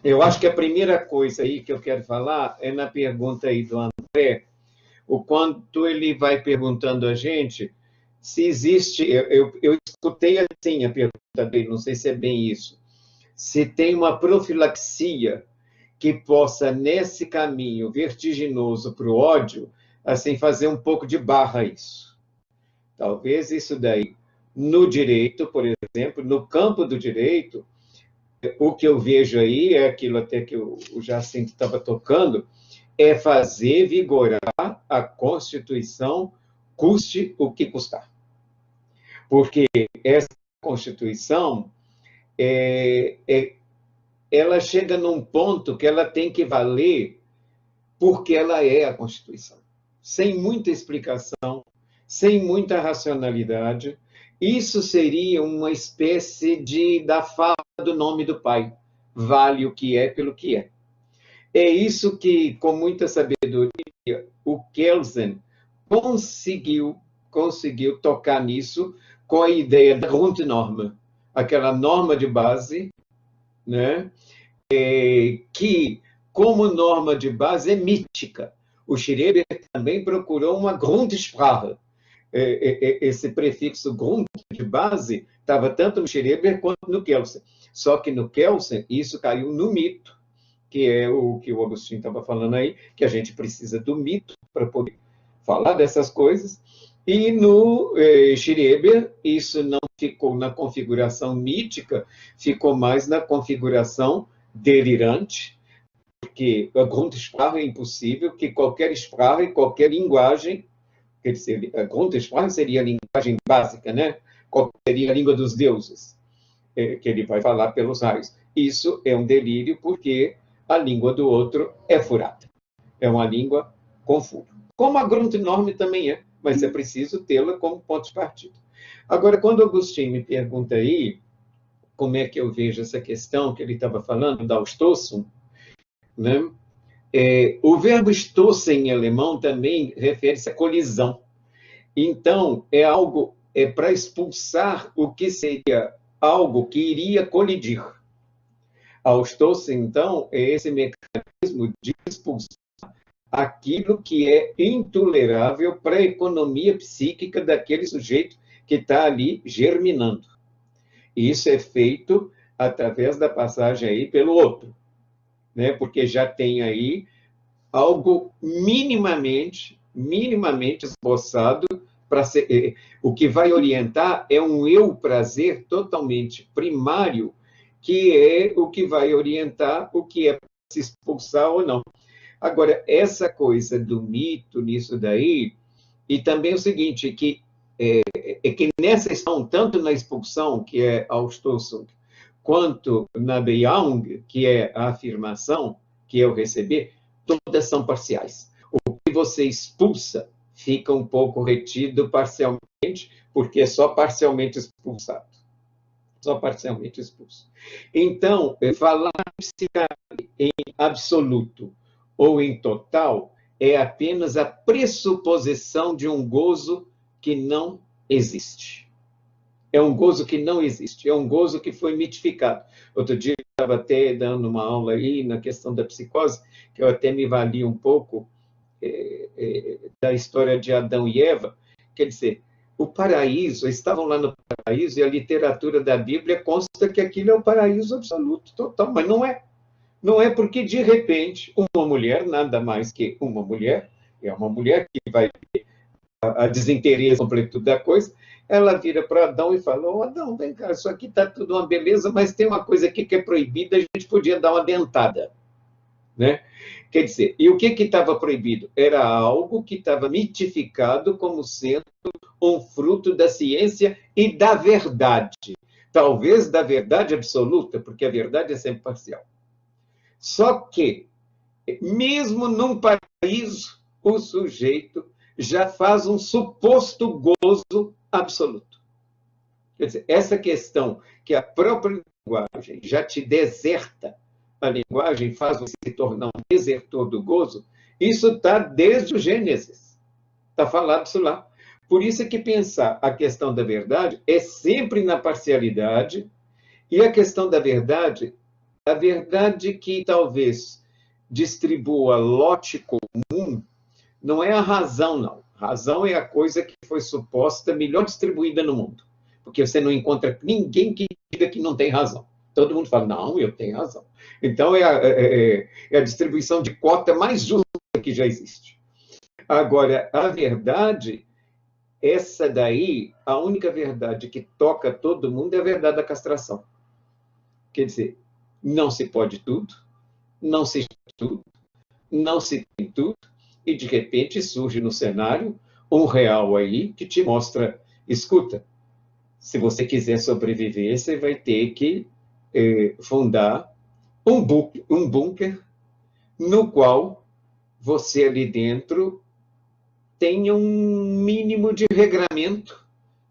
eu acho que a primeira coisa aí que eu quero falar é na pergunta aí do André, o quanto ele vai perguntando a gente se existe, eu escutei assim a pergunta dele, não sei se é bem isso, se tem uma profilaxia que possa, nesse caminho vertiginoso para o ódio, assim, fazer um pouco de barra isso. Talvez isso daí, no direito, por exemplo, no campo do direito, o que eu vejo aí é aquilo até que o Jacinto estava tocando, é fazer vigorar a Constituição, custe o que custar. Porque essa Constituição, ela chega num ponto que ela tem que valer porque ela é a Constituição. Sem muita explicação, sem muita racionalidade, isso seria uma espécie da fala do nome do Pai. Vale o que é pelo que é. É isso que, com muita sabedoria, o Kelsen conseguiu tocar nisso com a ideia da Grundnorme, aquela norma de base, né? Que, como norma de base, é mítica. O Schreber também procurou uma Grundsprache. Esse prefixo Grund de base estava tanto no Schreber quanto no Kelsen. Só que no Kelsen, isso caiu no mito, que é o que o Agostinho estava falando aí, que a gente precisa do mito para poder falar dessas coisas. E no Schreber, isso não ficou na configuração mítica, ficou mais na configuração delirante, porque a Grundsprache é impossível, que qualquer Sprache, qualquer linguagem, quer dizer, a Grundsprache seria a linguagem básica, né? Qual seria a língua dos deuses, que ele vai falar pelos raios. Isso é um delírio, porque a língua do outro é furada. É uma língua com furo. Como a Grundnorme também é, mas é preciso tê-la como ponto de partida. Agora, quando Agostinho me pergunta aí como é que eu vejo essa questão que ele estava falando, da Stossung, né? O verbo stossen em alemão também refere-se à colisão. Então, é para expulsar o que seria algo que iria colidir. A stossen, então, é esse mecanismo de expulsar aquilo que é intolerável para a economia psíquica daquele sujeito que está ali germinando. E isso é feito através da passagem aí pelo outro, né? Porque já tem aí algo minimamente esboçado para ser. O que vai orientar é um eu-prazer totalmente primário, que é o que vai orientar o que é para se expulsar ou não. Agora, essa coisa do mito nisso daí, e também o seguinte, que nessa questão, tanto na expulsão, que é a Stossung, quanto na Beyond, que é a afirmação, que é o receber, todas são parciais. O que você expulsa fica um pouco retido parcialmente, porque é só parcialmente expulsado. Só parcialmente expulso. Então, falar em absoluto ou em total é apenas a pressuposição de um gozo que não existe. É um gozo que não existe, é um gozo que foi mitificado. Outro dia eu estava até dando uma aula aí na questão da psicose, que eu até me vali um pouco da história de Adão e Eva. Quer dizer, o paraíso, estavam lá no paraíso, e a literatura da Bíblia consta que aquilo é o paraíso absoluto, total, mas não é. Não é porque, de repente, uma mulher, nada mais que uma mulher, é uma mulher que vai ter a desinteresse completo da coisa, ela vira para Adão e fala: "Ô, Adão, vem cá, isso aqui está tudo uma beleza, mas tem uma coisa aqui que é proibida, a gente podia dar uma dentada." Né? Quer dizer, e o que estava proibido? Era algo que estava mitificado como sendo um fruto da ciência e da verdade. Talvez da verdade absoluta, porque a verdade é sempre parcial. Só que, mesmo num paraíso, o sujeito já faz um suposto gozo absoluto. Quer dizer, essa questão que a própria linguagem já te deserta, a linguagem faz você se tornar um desertor do gozo, isso está desde o Gênesis. Está falado isso lá. Por isso é que pensar a questão da verdade é sempre na parcialidade, e a questão da verdade, a verdade que talvez distribua lote comum, não é a razão, não. A razão é a coisa que foi suposta melhor distribuída no mundo. Porque você não encontra ninguém que diga que não tem razão. Todo mundo fala: não, eu tenho razão. Então, é a distribuição de cota mais justa que já existe. Agora, a verdade, essa daí, a única verdade que toca todo mundo é a verdade da castração. Quer dizer, não se pode tudo, não se tudo, não se tem tudo, e de repente surge no cenário um real aí que te mostra, escuta, se você quiser sobreviver, você vai ter que fundar um bunker no qual você ali dentro tenha um mínimo de regramento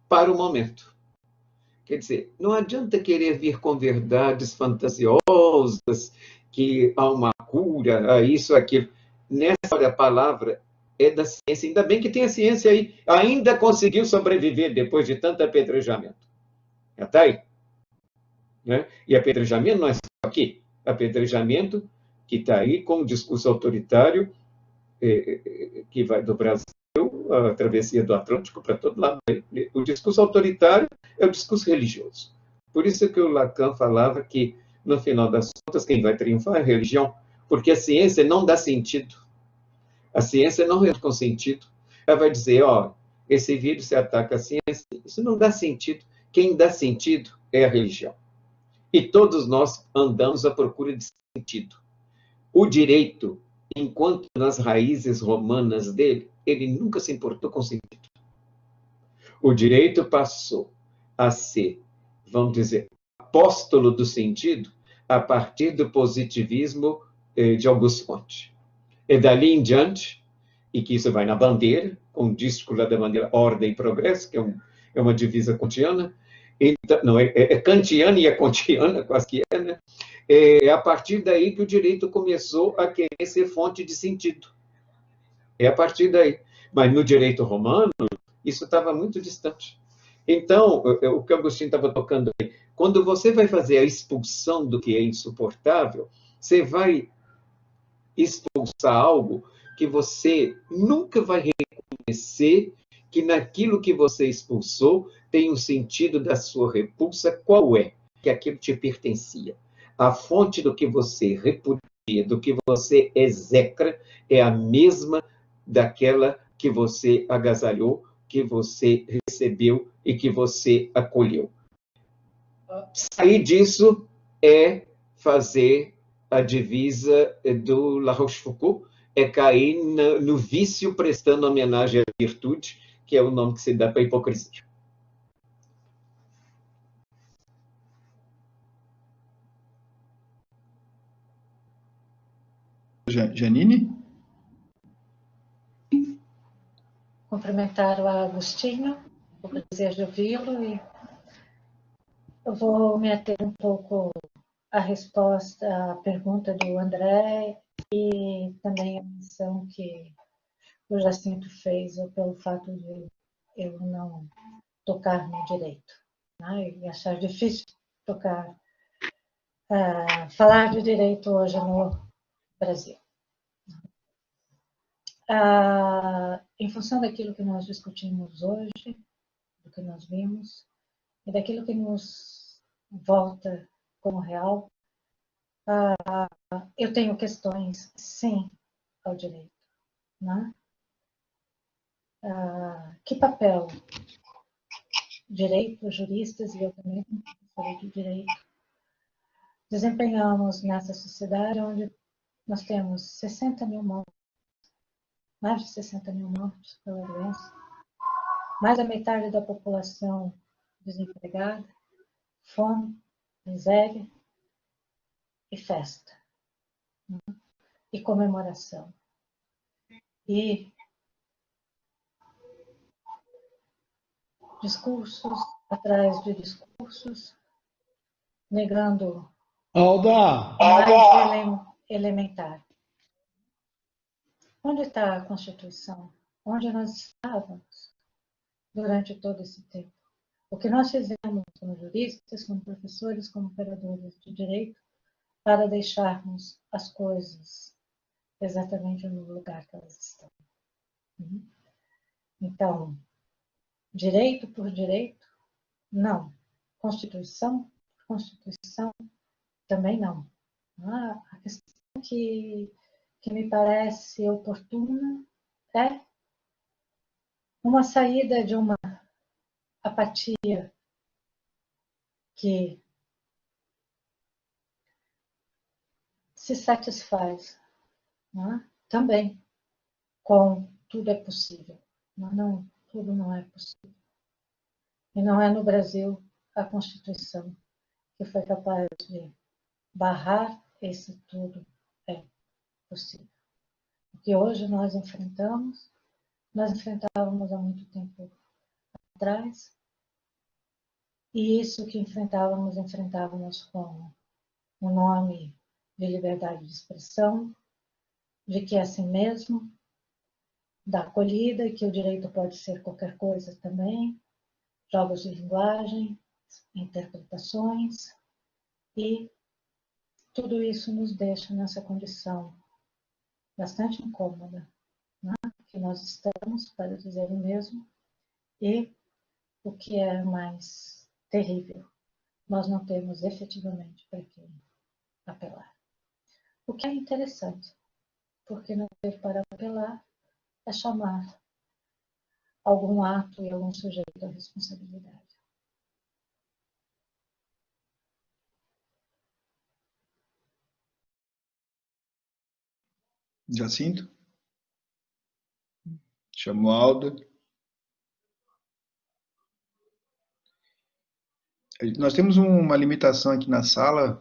para o momento. Quer dizer, não adianta querer vir com verdades fantasiosas, que há uma cura, há isso, aquilo. Nessa hora, a palavra é da ciência. Ainda bem que tem a ciência aí. Ainda conseguiu sobreviver depois de tanto apedrejamento. Já está aí. Né? E apedrejamento não é só aqui. Apedrejamento que está aí com o discurso autoritário que vai do Brasil, a travessia do Atlântico para todo lado. O discurso autoritário é o discurso religioso. Por isso que o Lacan falava que, no final das contas, quem vai triunfar é a religião, porque a ciência não dá sentido. A ciência não entra com sentido. Ela vai dizer, ó, esse vírus se ataca a ciência, isso não dá sentido. Quem dá sentido é a religião. E todos nós andamos à procura de sentido. O direito, enquanto nas raízes romanas dele, ele nunca se importou com sentido. O direito passou a ser, vamos dizer, apóstolo do sentido a partir do positivismo de Augusto Comte. E dali em diante, e que isso vai na bandeira, com o díscolo da bandeira Ordem e Progresso, que é uma divisa kantiana, então, não, é kantiana e é kantiana, quase que é, né? É a partir daí que o direito começou a querer ser fonte de sentido. É a partir daí. Mas no direito romano, isso estava muito distante. Então, o que Agostinho estava tocando aí, quando você vai fazer a expulsão do que é insuportável, você vai expulsar algo que você nunca vai reconhecer que naquilo que você expulsou tem um sentido da sua repulsa, qual é? Que aquilo te pertencia. A fonte do que você repudia, do que você execra, é a mesma daquela que você agasalhou, que você recebeu e que você acolheu. Sair disso é fazer a divisa do La Rochefoucauld, é cair no vício prestando homenagem à virtude, que é o nome que se dá para a hipocrisia.
Janine?
Cumprimentar o Agostinho, o prazer de ouvi-lo, e eu vou me ater um pouco à resposta à pergunta do André e também a menção que o Jacinto fez pelo fato de eu não tocar no direito, né? E achar difícil falar de direito hoje no Brasil. Em função daquilo que nós discutimos hoje, do que nós vimos, e daquilo que nos volta como real, eu tenho questões, sim, ao direito. Né? Que papel direito, juristas e eu também, como professora de direito, desempenhamos nessa sociedade onde nós temos 60 mil mortos, mais de 60 mil mortos pela doença, mais da metade da população desempregada, fome, miséria e festa, né? E comemoração. E discursos atrás de discursos, negando
Alda!
o mais elementar. Onde está a Constituição? Onde nós estávamos durante todo esse tempo? O que nós fizemos como juristas, como professores, como operadores de direito, para deixarmos as coisas exatamente no lugar que elas estão. Então, direito por direito? Não. Constituição por Constituição? Também não. A questão que me parece oportuna é uma saída de uma apatia que se satisfaz, né? Também com tudo é possível. Não, tudo não é possível. E não é no Brasil a Constituição que foi capaz de barrar esse tudo é possível. O que hoje nós enfrentávamos há muito tempo atrás, e isso que enfrentávamos com o nome de liberdade de expressão, de que é assim mesmo, da acolhida, e que o direito pode ser qualquer coisa também, jogos de linguagem, interpretações, e tudo isso nos deixa nessa condição bastante incômoda, né? Que nós estamos, para dizer o mesmo, e o que é mais terrível, nós não temos efetivamente para quem apelar. O que é interessante, porque não ter para apelar é chamar algum ato e algum sujeito à responsabilidade.
Jacinto? Chamou Alda. Nós temos uma limitação aqui na sala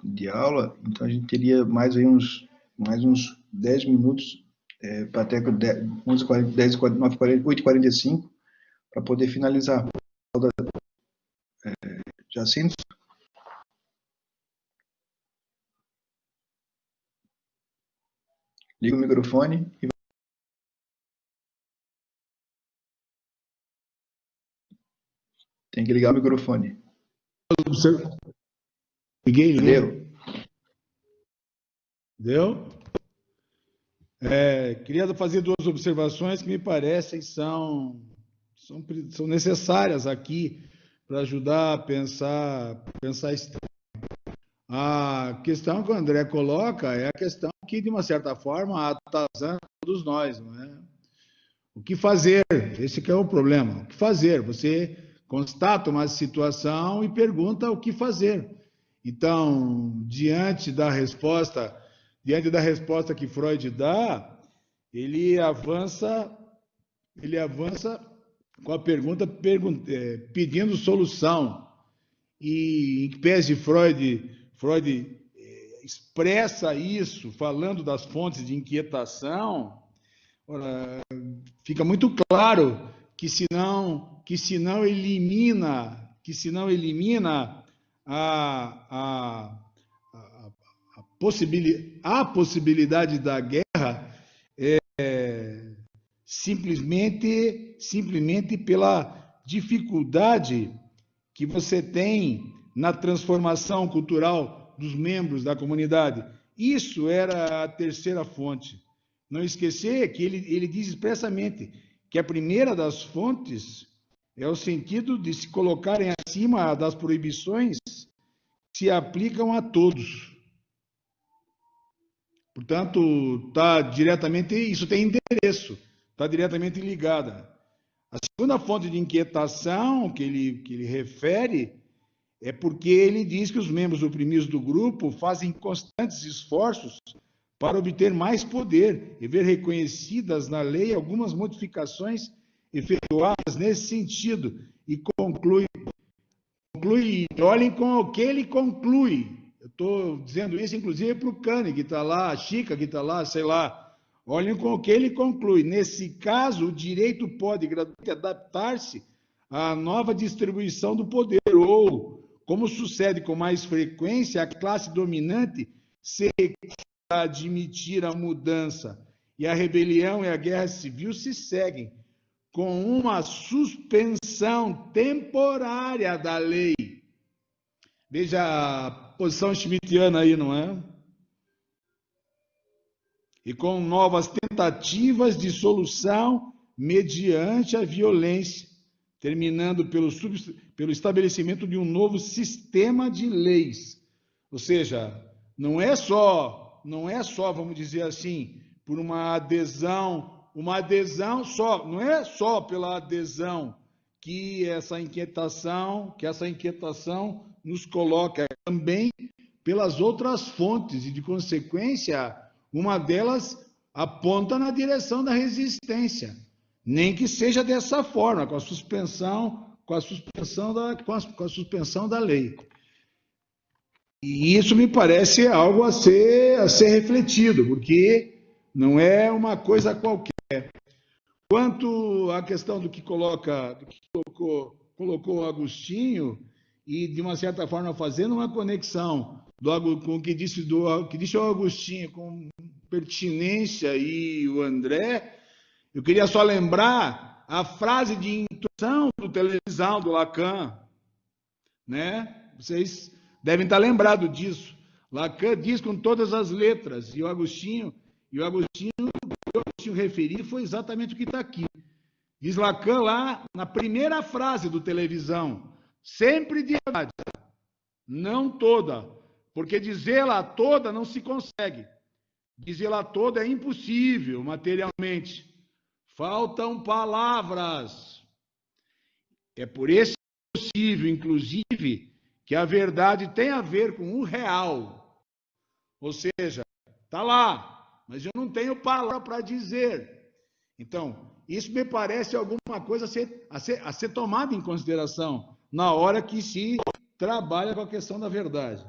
de aula, então a gente teria mais uns 10 minutos para até 8h45 para poder finalizar. Jacinto? Liga o microfone e tem que ligar o microfone.
Liguei.
Deu?
Queria fazer duas observações que me parecem são necessárias aqui para ajudar a pensar esse tema. A questão que o André coloca é a questão que, de uma certa forma, atazana todos nós, não é? O que fazer? Esse que é o problema. O que fazer? Você constata uma situação e pergunta o que fazer. Então, diante da resposta que Freud dá, ele avança com a pergunta pedindo solução. E em que pese Freud expressa isso, falando das fontes de inquietação, fica muito claro que se não elimina a possibilidade da guerra, simplesmente pela dificuldade que você tem na transformação cultural dos membros da comunidade. Isso era a terceira fonte. Não esquecer que ele diz expressamente que a primeira das fontes é o sentido de se colocarem acima das proibições que se aplicam a todos. Portanto, isso tem endereço, está diretamente ligada. A segunda fonte de inquietação que ele refere é porque ele diz que os membros oprimidos do grupo fazem constantes esforços para obter mais poder e ver reconhecidas na lei algumas modificações efetuadas nesse sentido. E conclui, olhem com o que ele conclui. Eu estou dizendo isso, inclusive, para o Cane, que está lá, a Chica, que está lá, sei lá. Olhem com o que ele conclui. Nesse caso, o direito pode gradualmente adaptar-se à nova distribuição do poder, ou, como sucede com mais frequência, a classe dominante se recusa a admitir a mudança, e a rebelião e a guerra civil se seguem com uma suspensão temporária da lei. Veja a posição schmittiana aí, não é? E com novas tentativas de solução mediante a violência, terminando pelo estabelecimento de um novo sistema de leis. Ou seja, não é só, vamos dizer assim, por uma adesão uma adesão só, não é só pela adesão que essa inquietação nos coloca, é também pelas outras fontes, e de consequência, uma delas aponta na direção da resistência, nem que seja dessa forma, com a suspensão da lei. E isso me parece algo a ser refletido, porque não é uma coisa qualquer. Quanto à questão do que colocou o Agostinho, e de uma certa forma fazendo uma conexão com o que disse o Agostinho com pertinência e o André, eu queria só lembrar a frase de introdução do televisão do Lacan, né? Vocês devem estar lembrados disso. Lacan diz com todas as letras, e o Agostinho referi foi exatamente o que está aqui. Diz Lacan lá na primeira frase do televisão, sempre de verdade, não toda, porque dizê-la toda não se consegue. Dizê-la toda é impossível materialmente. Faltam palavras. É por esse possível, inclusive, que a verdade tem a ver com o real. Ou seja, está lá, mas eu não tenho palavra para dizer. Então, isso me parece alguma coisa a ser tomada em consideração na hora que se trabalha com a questão da verdade.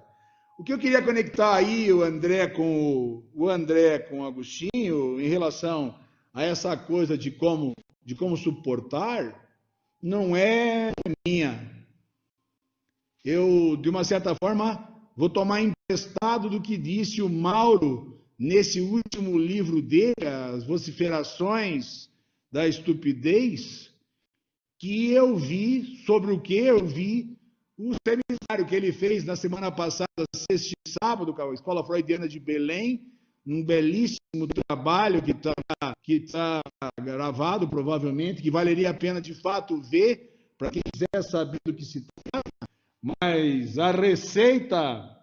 O que eu queria conectar aí o André com o Agostinho em relação a essa coisa de como suportar, não é minha. Eu, de uma certa forma, vou tomar emprestado do que disse o Mauro nesse último livro dele, As Vociferações da Estupidez, que eu vi, sobre o que eu vi, o seminário que ele fez na semana passada, sexta e sábado, com a Escola Freudiana de Belém, um belíssimo trabalho que tá gravado, provavelmente, que valeria a pena, de fato, ver, para quem quiser saber do que se trata. Mas a receita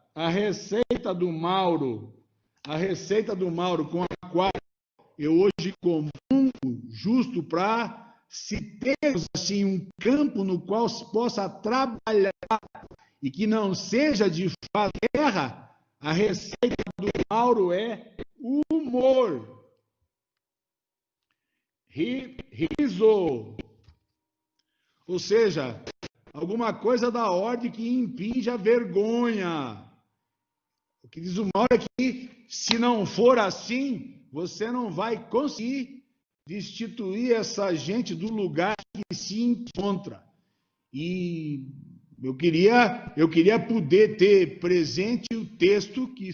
do Mauro, com a qual eu hoje comungo, justo para se termos assim, um campo no qual se possa trabalhar e que não seja de fato guerra, a receita do Mauro é humor. Riso. Ou seja, alguma coisa da ordem que impinge a vergonha. O que diz o Mauro é que, se não for assim, você não vai conseguir destituir essa gente do lugar que se encontra. E eu queria poder ter presente o texto que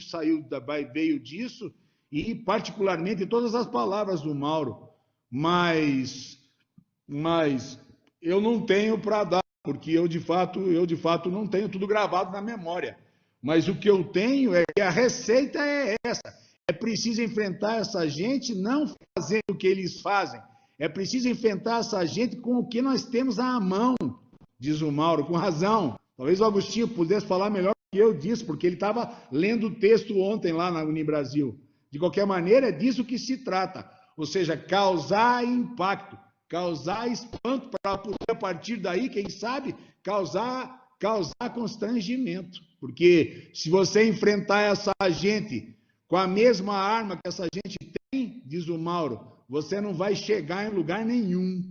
veio disso, e particularmente todas as palavras do Mauro, mas eu não tenho para dar, porque eu de fato não tenho tudo gravado na memória. Mas o que eu tenho é que a receita é essa. É preciso enfrentar essa gente não fazendo o que eles fazem. É preciso enfrentar essa gente com o que nós temos à mão, diz o Mauro, com razão. Talvez o Agostinho pudesse falar melhor do que eu disse, porque ele estava lendo o texto ontem lá na Unibrasil. De qualquer maneira, é disso que se trata. Ou seja, causar impacto, causar espanto, para poder, a partir daí, quem sabe, causar constrangimento. Porque se você enfrentar essa gente com a mesma arma que essa gente tem, diz o Mauro, você não vai chegar em lugar nenhum.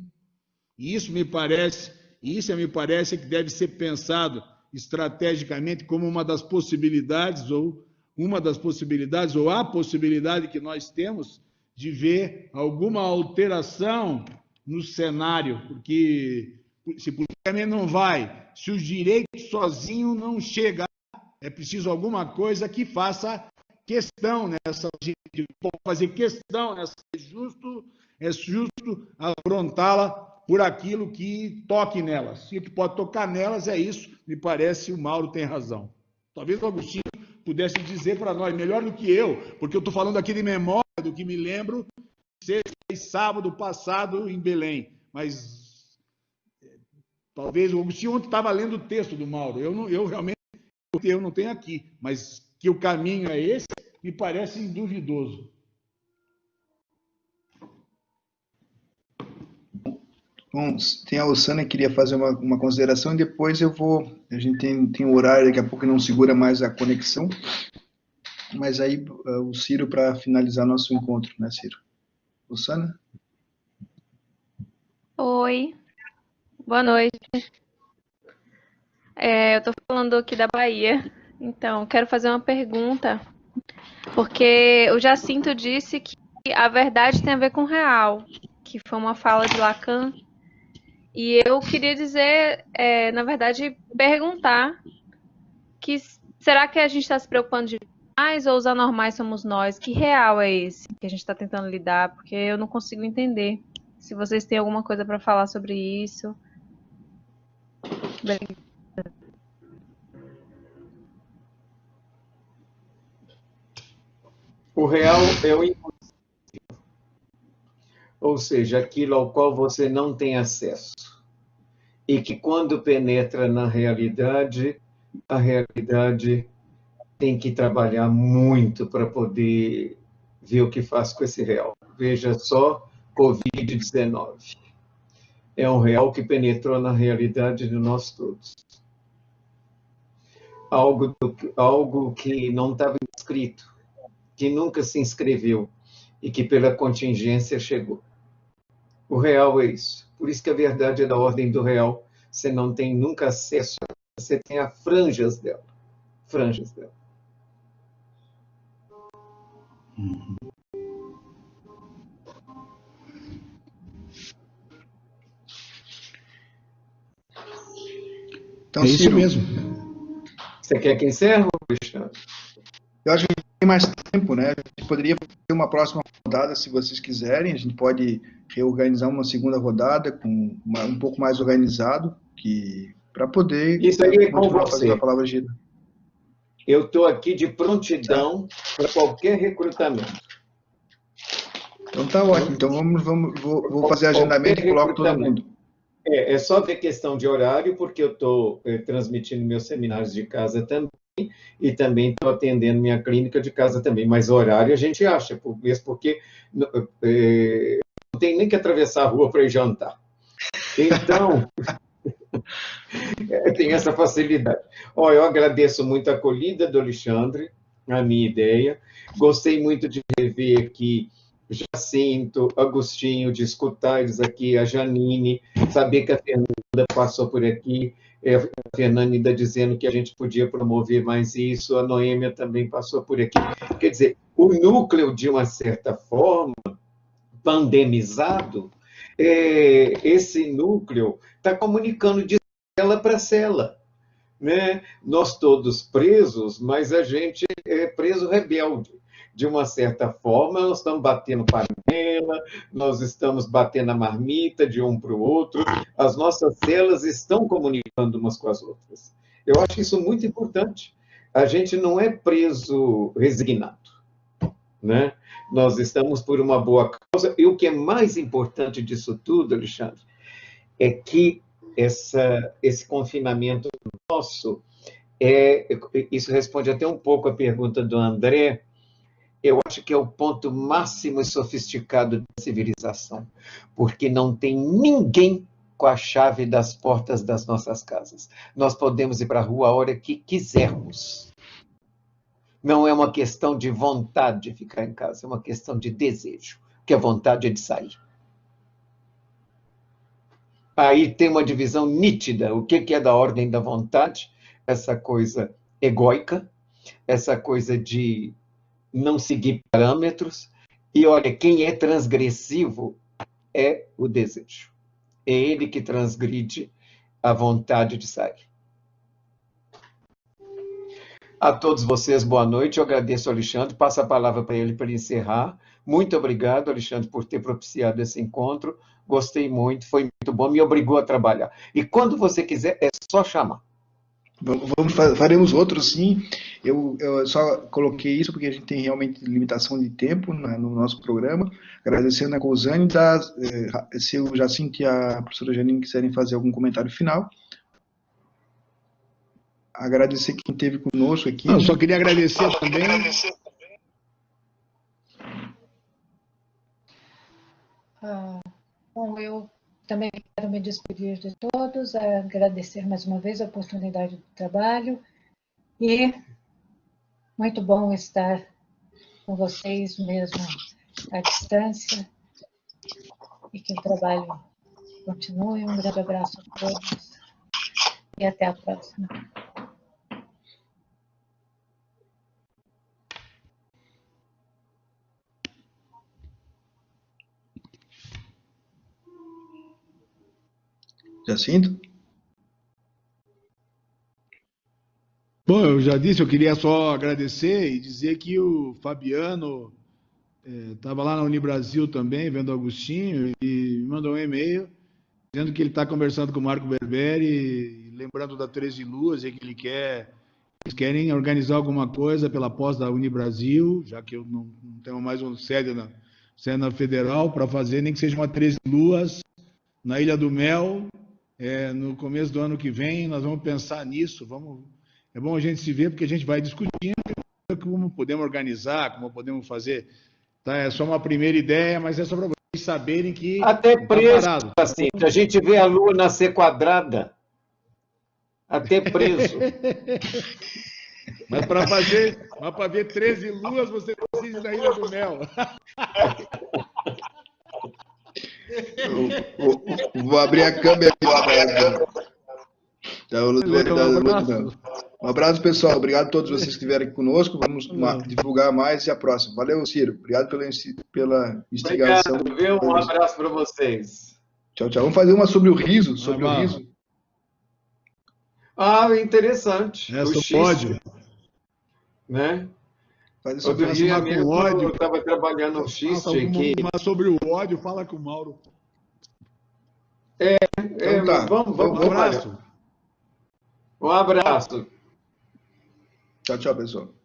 E isso me parece que deve ser pensado estrategicamente como uma das possibilidades, ou a possibilidade que nós temos de ver alguma alteração no cenário, porque se politicamente não vai, se os direitos sozinhos não chegam, é preciso alguma coisa que faça questão nessa gente, fazer questão nessa, é justo afrontá-la por aquilo que toque nelas. Se o que pode tocar nelas é isso, me parece, o Mauro tem razão. Talvez o Agostinho pudesse dizer para nós, melhor do que eu, porque eu estou falando aqui de memória, do que me lembro, sexta e sábado passado em Belém, mas talvez o Agostinho ontem estava lendo o texto do Mauro, eu realmente não tenho aqui, mas que o caminho é esse, me parece duvidoso.
Bom, tem a Osana que queria fazer uma consideração e depois eu vou. A gente tem um horário, daqui a pouco não segura mais a conexão. Mas aí o Ciro para finalizar nosso encontro, né, Ciro? Osana?
Oi, boa noite. Eu estou falando aqui da Bahia, então quero fazer uma pergunta, porque o Jacinto disse que a verdade tem a ver com o real, que foi uma fala de Lacan, e eu queria dizer, na verdade, perguntar que será que a gente está se preocupando demais ou os anormais somos nós? Que real é esse que a gente está tentando lidar? Porque eu não consigo entender. Se vocês têm alguma coisa para falar sobre isso. Bem,
O real é o impossível, ou seja, aquilo ao qual você não tem acesso. E que quando penetra na realidade, a realidade tem que trabalhar muito para poder ver o que faz com esse real. Veja só, Covid-19. É um real que penetrou na realidade de nós todos. Algo que não estava inscrito, que nunca se inscreveu e que pela contingência chegou. O real é isso. Por isso que a verdade é da ordem do real. Você não tem nunca acesso, você tem as franjas dela. Franjas dela.
Então,
É isso
Ciro,
mesmo.
Você quer que encerre, Alexandre?
eu acho que tem mais tempo, né? A gente poderia fazer uma próxima rodada, se vocês quiserem. A gente pode reorganizar uma segunda rodada com um pouco mais organizado, para poder
Isso aí é com
continuar fazendo a
você.
palavra gira.
Eu estou aqui de prontidão para qualquer recrutamento.
Então tá ótimo. Então vou fazer agendamento e coloco todo mundo.
É só ver questão de horário, porque eu estou transmitindo meus seminários de casa também, e também estou atendendo minha clínica de casa também. Mas horário a gente acha, porque não tem nem que atravessar a rua para ir jantar. Então, tem essa facilidade. Eu agradeço muito a acolhida do Alexandre, a minha ideia. Gostei muito de rever aqui Jacinto, Agostinho, de escutar eles aqui, a Janine, saber que a Fernanda passou por aqui, a Fernanda ainda dizendo que a gente podia promover mais isso, a Noêmia também passou por aqui. Quer dizer, o núcleo, de uma certa forma, pandemizado, esse núcleo está comunicando de cela para cela. Né? Nós todos presos, mas a gente é preso rebelde. De uma certa forma, nós estamos batendo panela, nós estamos batendo a marmita de um para o outro, as nossas celas estão comunicando umas com as outras. Eu acho isso muito importante. A gente não é preso resignado, né? Nós estamos por uma boa causa, e o que é mais importante disso tudo, Alexandre, é que esse confinamento nosso, isso responde até um pouco à pergunta do André, eu acho que é o ponto máximo e sofisticado da civilização, porque não tem ninguém com a chave das portas das nossas casas. Nós podemos ir para a rua a hora que quisermos. Não é uma questão de vontade de ficar em casa, é uma questão de desejo, porque a vontade é de sair. Aí tem uma divisão nítida, o que é da ordem da vontade, essa coisa egóica, essa coisa de não seguir parâmetros, e olha, quem é transgressivo é o desejo. É ele que transgride a vontade de sair. A todos vocês, boa noite, eu agradeço ao Alexandre, passo a palavra para ele para encerrar. Muito obrigado, Alexandre, por ter propiciado esse encontro, gostei muito, foi muito bom, me obrigou a trabalhar. E quando você quiser, é só chamar.
Faremos outros, sim. Eu só coloquei isso porque a gente tem realmente limitação de tempo no nosso programa. Agradecendo a Cozane, se o Jacinto e a professora Janine quiserem fazer algum comentário final. Agradecer quem esteve conosco aqui.
Eu só queria agradecer também.
Bom, eu também quero me despedir de todos, agradecer mais uma vez a oportunidade do trabalho e muito bom estar com vocês mesmo à distância e que o trabalho continue. Um grande abraço a todos e até a próxima.
Jacinto?
Bom, eu já disse, eu queria só agradecer e dizer que o Fabiano estava lá na Unibrasil também, vendo o Agostinho, e me mandou um e-mail dizendo que ele está conversando com o Marco Berberi, lembrando da 13 Luas, e que eles querem organizar alguma coisa pela pós da Unibrasil, já que eu não tenho mais uma sede na Federal, para fazer nem que seja uma 13 Luas na Ilha do Mel, no começo do ano que vem. Nós vamos pensar nisso, é bom a gente se ver, porque a gente vai discutindo como podemos organizar, como podemos fazer. Tá? É só uma primeira ideia, mas é só para vocês saberem que
Até preso,
parado.
assim, a gente vê a Lua nascer quadrada. Até preso.
Mas para ver 13 luas, você precisa ir na Ilha do Mel.
Vou abrir a câmera aqui. Um abraço, pessoal. Obrigado a todos vocês que estiveram aqui conosco. Vamos divulgar mais e a próxima. Valeu, Ciro. Obrigado pela instigação.
Obrigado, viu? Um abraço para vocês.
Tchau, tchau. Vamos fazer uma sobre o riso. Sobre o riso.
Interessante.
O pódio.
Né?
Outro dia mesmo
eu estava trabalhando no xiste aqui.
Mas sobre o ódio, fala com o Mauro.
Então tá.
Vamos.
Um abraço.
Um abraço.
Tchau, pessoal.